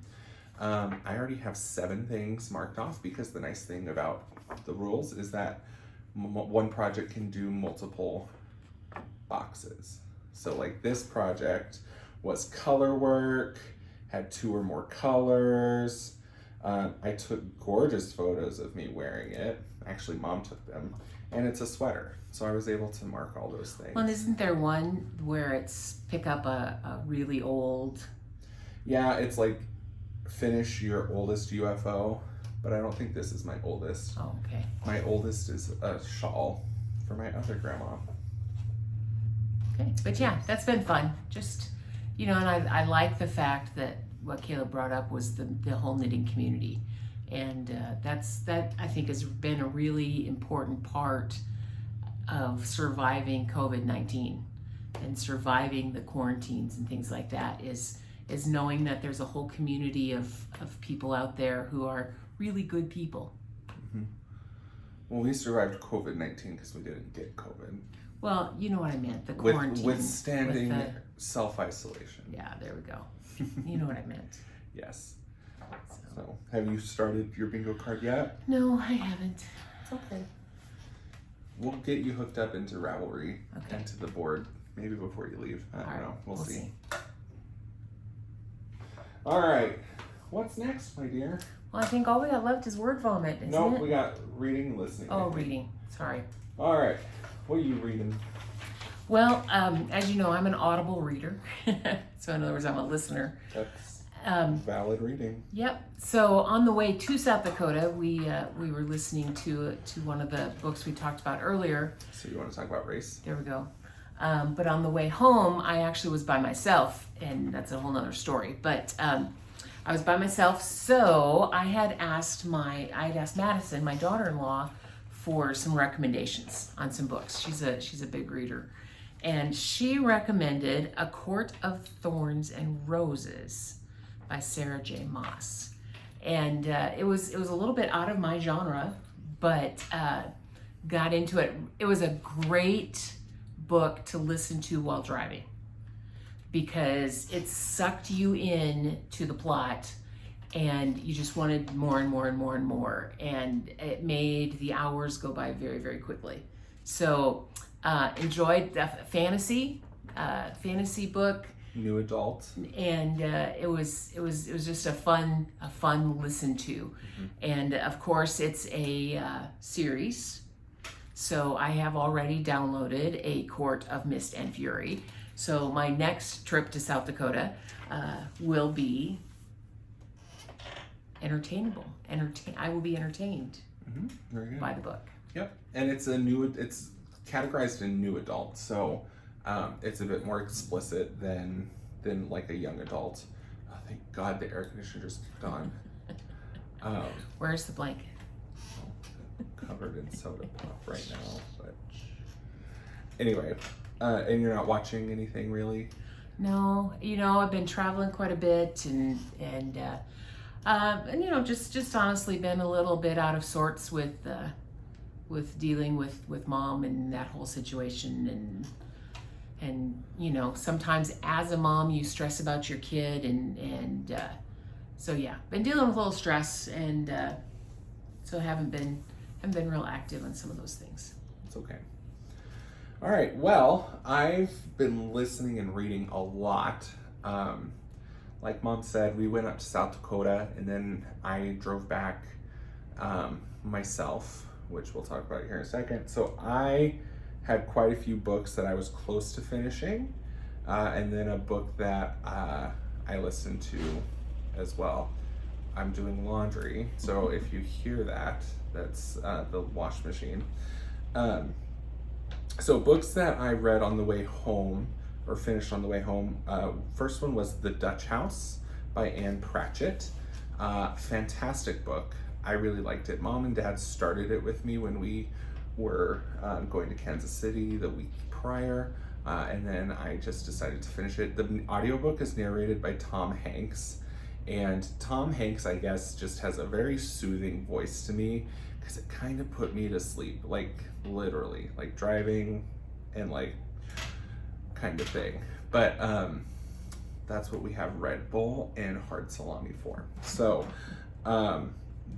I already have 7 things marked off, because the nice thing about the rules is that one project can do multiple boxes. So like this project was color work, had 2 or more colors. I took gorgeous photos of me wearing it. Actually, Mom took them. And it's a sweater. So I was able to mark all those things. Well, isn't there one where it's pick up a really old... Yeah, it's like finish your oldest UFO, but I don't think this is my oldest. Oh, okay. My oldest is a shawl for my other grandma. Okay, but yeah, that's been fun. Just, and I like the fact that what Caleb brought up was the whole knitting community. And that I think has been a really important part of surviving COVID-19 and surviving the quarantines and things like that is knowing that there's a whole community of people out there who are really good people. Mm-hmm. Well, we survived COVID-19 because we didn't get COVID. Well, you know what I meant, the quarantine. Withstanding self-isolation. Yeah, there we go. You know what I meant. Yes. So, have you started your bingo card yet? No, I haven't. It's okay. We'll get you hooked up into Ravelry Okay. and to the board maybe before you leave. I don't know. We'll see. All right. What's next, my dear? Well, I think all we got left is word vomit, isn't Nope, it? we got reading and listening. Oh, reading. Sorry. All right. What are you reading? Well, as you know, I'm an audible reader. So in other words, I'm a listener. That's valid reading. Yep. So on the way to South Dakota, we were listening to one of the books we talked about earlier. So you want to talk about race? There we go. But on the way home, I actually was by myself, and that's a whole nother story. But I was by myself, so I had asked Madison, my daughter-in-law, for some recommendations on some books. She's a big reader, and she recommended A Court of Thorns and Roses by Sarah J. Maas. And it was a little bit out of my genre, but got into it. It was a great book to listen to while driving because it sucked you in to the plot and you just wanted more and more and more and more, and it made the hours go by very, very quickly. So enjoyed the fantasy book, New adult, and it was just a fun listen to. Mm-hmm. And of course it's a series, so I have already downloaded A Court of Mist and Fury. So my next trip to South Dakota will be entertainable. I will be entertained Very good. by the book. Yep, and it's categorized in new adult, so it's a bit more explicit than like a young adult. Oh, thank God the air conditioner just kicked on. Where's the blanket? Covered in soda pop right now, but anyway, and you're not watching anything really? No, I've been traveling quite a bit and just honestly been a little bit out of sorts with dealing with mom and that whole situation, and sometimes as a mom you stress about your kid and so yeah, been dealing with a little stress, and so haven't been real active on some of those things. It's okay. All right, well, I've been listening and reading a lot. Like Mom said, we went up to South Dakota and then I drove back myself, which we'll talk about here in a second. So I had quite a few books that I was close to finishing, and then a book that I listened to as well. I'm doing laundry, so if you hear that, that's the wash machine. So books that I read on the way home, or finished on the way home, first one was The Dutch House by Anne Pratchett. Fantastic book. I really liked it. Mom and Dad started it with me when we were going to Kansas City the week prior, and then I just decided to finish it. The audiobook is narrated by Tom Hanks, and Tom Hanks, I guess, just has a very soothing voice to me because it kind of put me to sleep, like literally, like driving and like kind of thing. But that's what we have Red Bull and hard salami for. So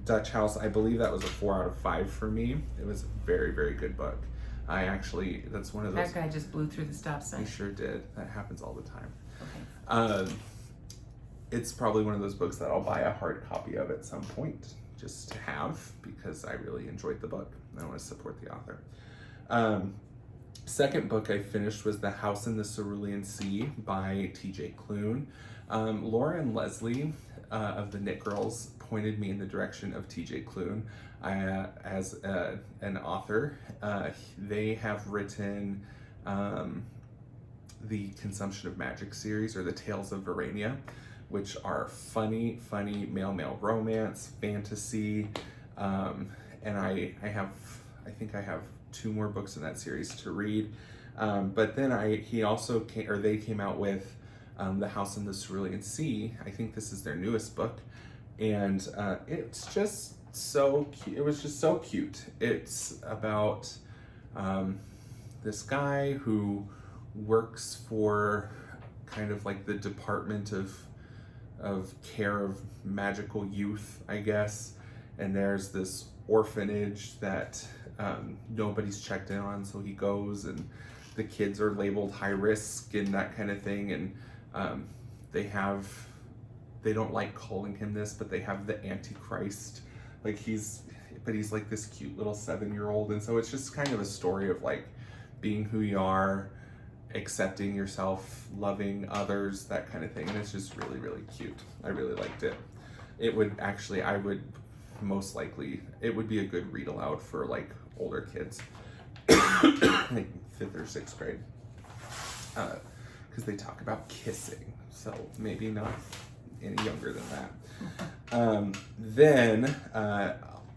Dutch House, I believe that was a 4 out of 5 for me. It was a very, very good book. That's one of those. That guy just blew through the stop sign. He sure did. That happens all the time. Okay. It's probably one of those books that I'll buy a hard copy of at some point just to have, because I really enjoyed the book. I want to support the author. Second book I finished was The House in the Cerulean Sea by T.J. Klune. Laura and Leslie of the Knit Girls pointed me in the direction of T.J. Klune as an author. They have written the Consumption of Magic series, or the Tales of Verania, which are funny male romance, fantasy, and I think I have 2 more books in that series to read. But then they came out with The House in the Cerulean Sea. I think this is their newest book, and it's just so cute. It was just so cute. It's about this guy who works for kind of like the Department of Care of Magical Youth, I guess, and there's this orphanage that nobody's checked in on, so he goes, and the kids are labeled high risk and that kind of thing, and they don't like calling him this, but they have the Antichrist, like he's like this cute little 7-year-old, and so it's just kind of a story of like being who you are, accepting yourself, loving others, that kind of thing, and it's just really cute. I really liked it. It would actually, I would most likely, it would be a good read aloud for like older kids, like 5th or 6th grade, because they talk about kissing, so maybe not any younger than that. Then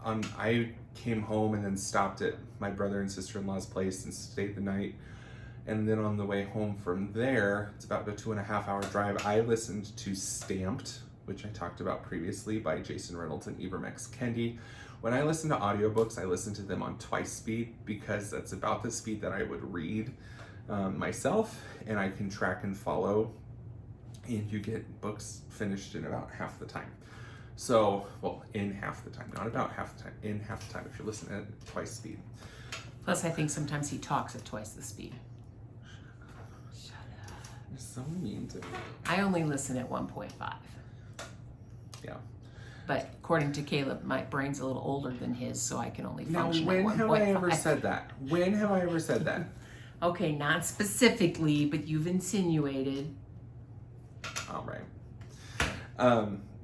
I came home and then stopped at my brother and sister-in-law's place and stayed the night. And then on the way home from there, it's about a 2.5-hour drive, I listened to Stamped, which I talked about previously, by Jason Reynolds and Ivermex Kendi. When I listen to audiobooks, I listen to them on twice speed, because that's about the speed that I would read myself, and I can track and follow, and you get books finished in about half the time. So, well, in half the time, not about half the time, in half the time if you're listening at twice speed. Plus, I think sometimes he talks at twice the speed. Shut up. You're so mean to me. I only listen at 1.5. Yeah. But according to Caleb, my brain's a little older than his, so I can only function Now, when at 1.5. have I ever said that? When have I ever said that? Okay, not specifically, but you've insinuated. All right.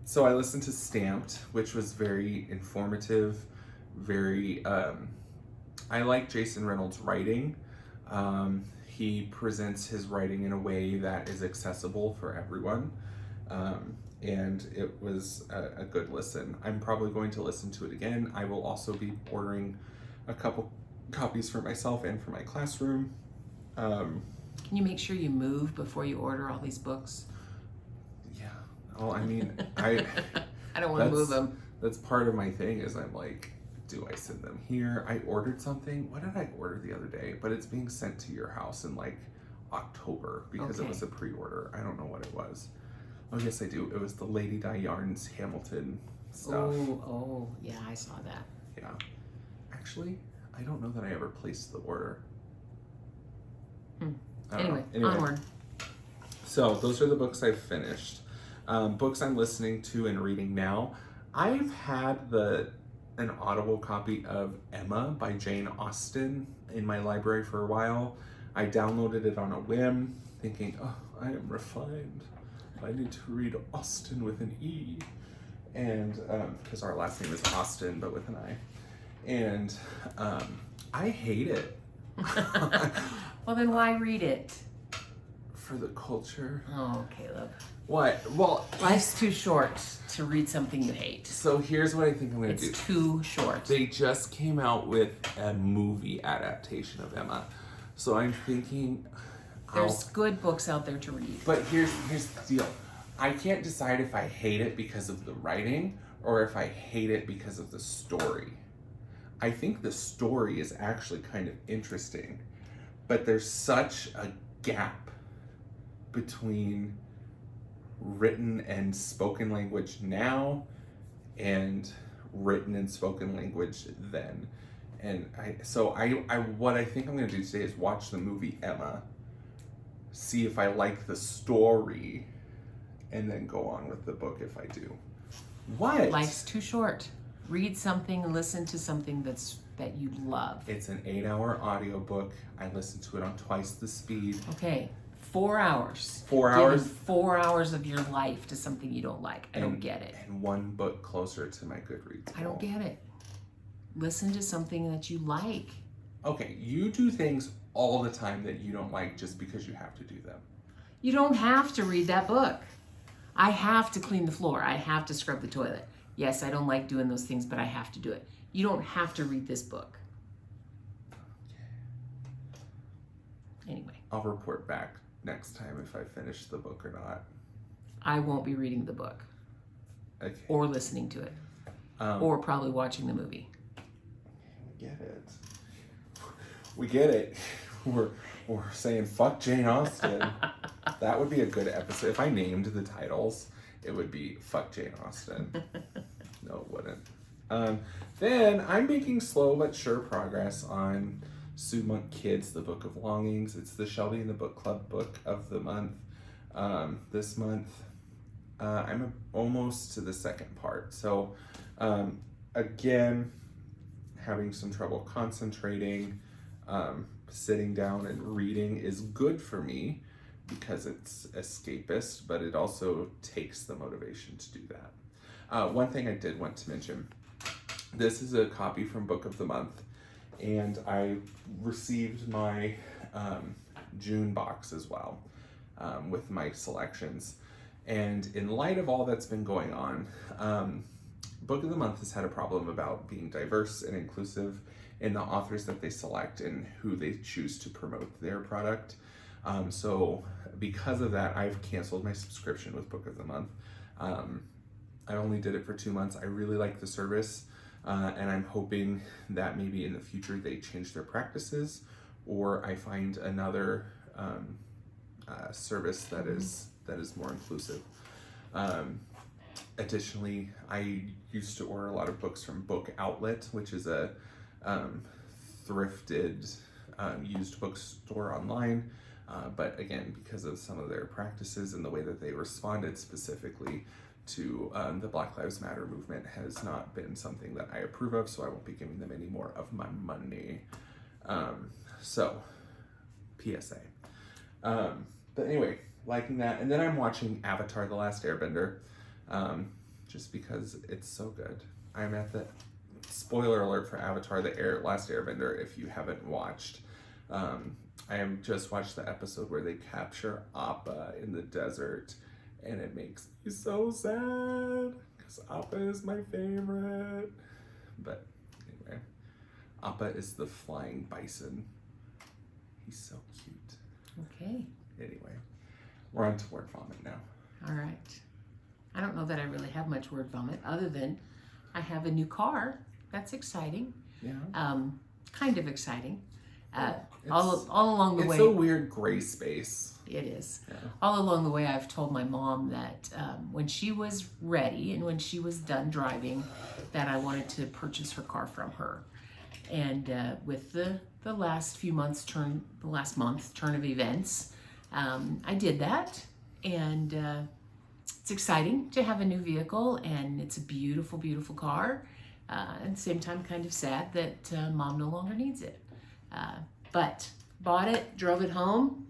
So I listened to Stamped, which was very informative, very, I like Jason Reynolds' writing. He presents his writing in a way that is accessible for everyone. And it was a good listen. I'm probably going to listen to it again. I will also be ordering a couple copies for myself and for my classroom. Can you make sure you move before you order all these books? Yeah. Well, I mean, I don't want to move them. That's part of my thing, is I'm like, do I send them here? I ordered something. What did I order the other day? But it's being sent to your house in like October, because it was a pre-order. I don't know what it was. Oh, yes, I do. It was the Lady Di Yarns Hamilton stuff. Oh, yeah, I saw that. Yeah. Actually, I don't know that I ever placed the order. Anyway, onward. So those are the books I've finished. Books I'm listening to and reading now. I've had an Audible copy of Emma by Jane Austen in my library for a while. I downloaded it on a whim, thinking, oh, I am refined. I need to read Austen with an E. And, because our last name is Austin, but with an I. And I hate it. Well, then why read it? For the culture. Oh, Caleb. What? Well, life's too short to read something you hate. So here's what I think I'm going to do. It's too short. They just came out with a movie adaptation of Emma. So I'm thinking... There's good books out there to read. But here's the deal. I can't decide if I hate it because of the writing or if I hate it because of the story. I think the story is actually kind of interesting, but there's such a gap between written and spoken language now and written and spoken language then. And what I think I'm going to do today is watch the movie Emma, see if I like the story, and then go on with the book if I do. What? Life's too short. Read something, listen to something that you love. It's an 8-hour audiobook. I listen to it on twice the speed. Okay, 4 hours. 4 hours? Giving 4 hours of your life to something you don't like. I don't get it. And one book closer to my Goodreads goal. I don't get it. Listen to something that you like. Okay, you do things all the time that you don't like just because you have to do them. You don't have to read that book. I have to clean the floor. I have to scrub the toilet. Yes, I don't like doing those things, but I have to do it. You don't have to read this book. Anyway. I'll report back next time if I finish the book or not. I won't be reading the book. Okay. Or listening to it. Or probably watching the movie. We get it. We get it. We're saying fuck Jane Austen. That would be a good episode. If I named the titles, it would be fuck Jane Austen. No, it wouldn't. Then I'm making slow but sure progress on Sue Monk Kids, the Book of Longings. It's the Shelby and the Book Club book of the month. This month, I'm almost to the second part. So, again, having some trouble concentrating. Sitting down and reading is good for me because it's escapist, but it also takes the motivation to do that. One thing I did want to mention, this is a copy from Book of the Month, and I received my June box as well with my selections. And in light of all that's been going on, Book of the Month has had a problem about being diverse and inclusive in the authors that they select and who they choose to promote their product. So because of that, I've canceled my subscription with Book of the Month. I only did it for 2 months. I really like the service, and I'm hoping that maybe in the future they change their practices, or I find another service that is more inclusive. Additionally, I used to order a lot of books from Book Outlet, which is a thrifted used bookstore online, but again, because of some of their practices and the way that they responded specifically to the Black Lives Matter movement has not been something that I approve of, so I won't be giving them any more of my money. So, PSA. But anyway, liking that. And then I'm watching Avatar: The Last Airbender, just because it's so good. I'm at the spoiler alert for Avatar: The Last Airbender if you haven't watched. I have just watched the episode where they capture Appa in the desert, and it makes me so sad because Appa is my favorite. But anyway, Appa is the flying bison. He's so cute. Okay. Anyway, we're on to word vomit now. All right. I don't know that I really have much word vomit other than I have a new car. That's exciting. Yeah. Kind of exciting. All along the way. It's a weird gray space. It is. Yeah. All along the way, I've told my mom that when she was ready and when she was done driving, that I wanted to purchase her car from her. And with the last few months turn of events, I did that, and it's exciting to have a new vehicle, and it's a beautiful, beautiful car. At the same time, kind of sad that Mom no longer needs it. But bought it, drove it home,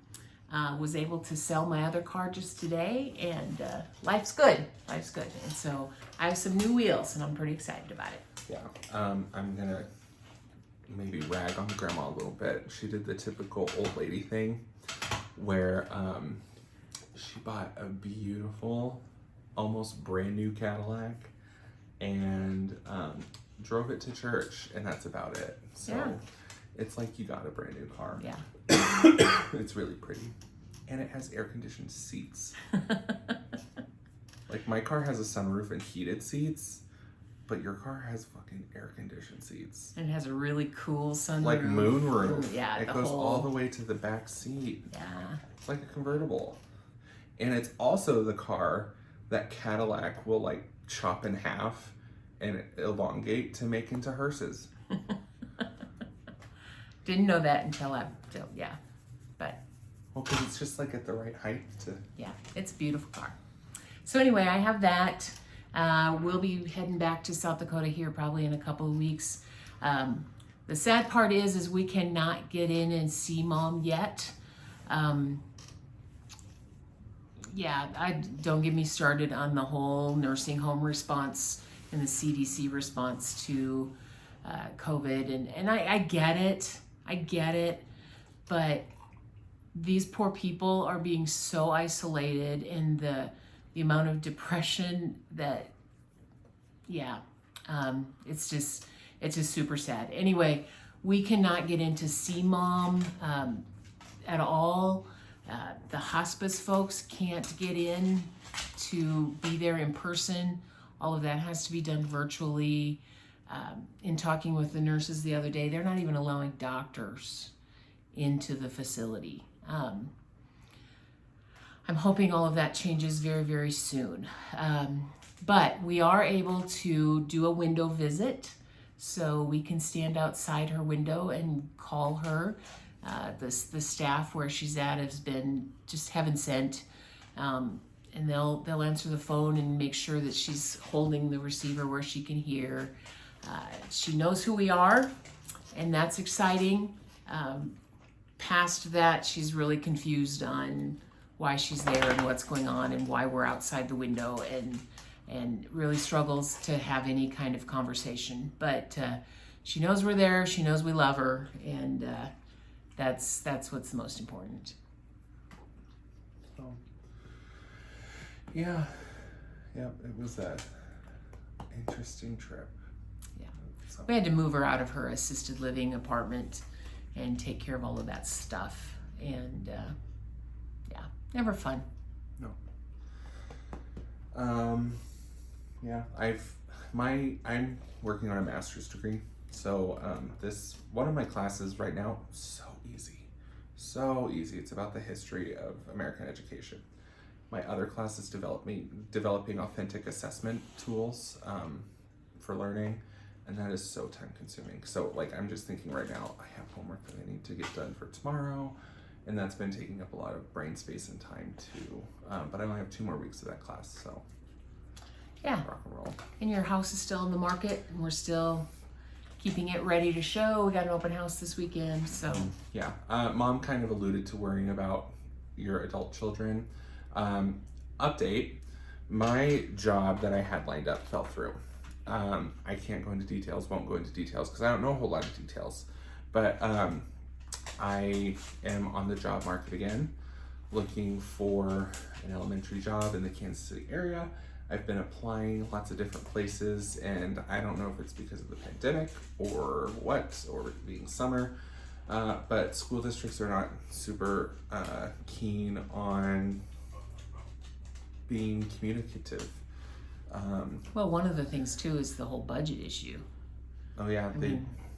was able to sell my other car just today, and life's good. Life's good. And so I have some new wheels, and I'm pretty excited about it. Yeah. I'm gonna maybe rag on Grandma a little bit. She did the typical old lady thing where she bought a beautiful, almost brand new Cadillac and drove it to church, and that's about it. So Yeah. It's like you got a brand new car. Yeah. It's really pretty. And it has air-conditioned seats. Like, my car has a sunroof and heated seats, but your car has fucking air-conditioned seats. And it has a really cool sunroof. Like moonroof. Yeah, it goes all the way to the back seat. Yeah. It's like a convertible. And it's also the car that Cadillac will, like, chop in half and elongate to make into hearses. Didn't know that until yeah. But Well, because it's just, like, at the right height to... yeah, it's a beautiful car. So anyway, I have that. We'll be heading back to South Dakota here probably in a couple of weeks. The sad part is we cannot get in and see Mom yet. Don't get me started on the whole nursing home response and the CDC response to COVID. And I get it. but these poor people are being so isolated, and the amount of depression that, it's just super sad. Anyway, we cannot get in to see Mom at all. The hospice folks can't get in to be there in person. All of that has to be done virtually. In talking with the nurses the other day, they're not even allowing doctors into the facility. I'm hoping all of that changes very, very soon. But we are able to do a window visit, so we can stand outside her window and call her. The staff where she's at has been just heaven sent, and they'll answer the phone and make sure that she's holding the receiver where she can hear. She knows who we are, and that's exciting. Past that, she's really confused on why she's there and what's going on and why we're outside the window, and really struggles to have any kind of conversation. But she knows we're there, she knows we love her, and that's what's the most important. So, yeah, it was a interesting trip. Yeah, So, we had to move her out of her assisted living apartment and take care of all of that stuff, and never fun. No. I'm working on a master's degree, so one of my classes right now, so easy. It's about the history of American education. My other class is developing authentic assessment tools for learning, and that is so time consuming. So I'm just thinking right now, I have homework that I need to get done for tomorrow, and that's been taking up a lot of brain space and time too. But I only have 2 more weeks of that class, so yeah. Rock and roll. And your house is still in the market, and we're still keeping it ready to show. We got an open house this weekend, so. Yeah, Mom kind of alluded to worrying about your adult children. Update, my job that I had lined up fell through. I can't go into details, won't go into details, because I don't know a whole lot of details. But I am on the job market again, looking for an elementary job in the Kansas City area. I've been applying lots of different places, and I don't know if it's because of the pandemic or what, or it being summer, but school districts are not super keen on being communicative. Well, one of the things too is the whole budget issue. Oh yeah,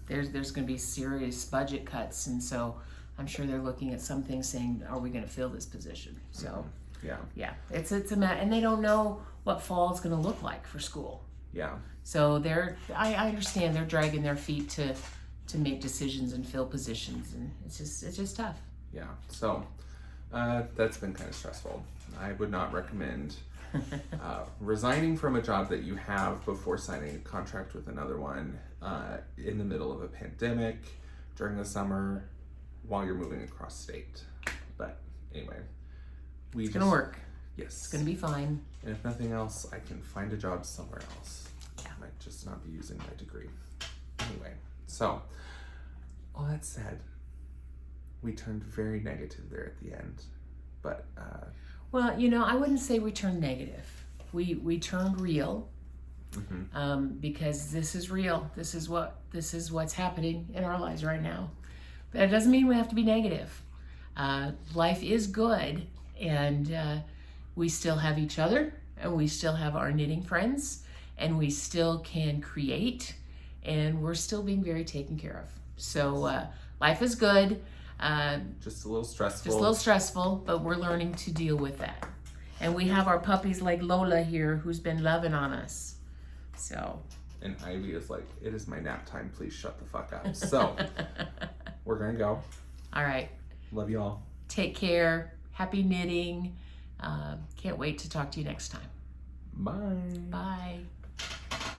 there's going to be serious budget cuts, and so I'm sure they're looking at some things saying, are we going to fill this position? So yeah, it's a matter, and they don't know what fall is going to look like for school. Yeah. So I understand they're dragging their feet to make decisions and fill positions, and it's just tough. Yeah. So that's been kind of stressful. I would not recommend resigning from a job that you have before signing a contract with another one in the middle of a pandemic during the summer while you're moving across state. But anyway, it's gonna work. Yes, it's gonna be fine. And if nothing else, I can find a job somewhere else. Yeah, I might just not be using my degree. Anyway, so all that said, we turned very negative there at the end, but well, I wouldn't say we turned negative. We turned real, because this is real. This is what's happening in our lives right now. But it doesn't mean we have to be negative. Life is good, and we still have each other, and we still have our knitting friends, and we still can create, and we're still being very taken care of. So life is good. Just a little stressful. But we're learning to deal with that. And we have our puppies like Lola here, who's been loving on us. So. And Ivy is like, it is my nap time. Please shut the fuck up. So we're gonna go. All right. Love you all. Take care. Happy knitting. Can't wait to talk to you next time. Bye. Bye.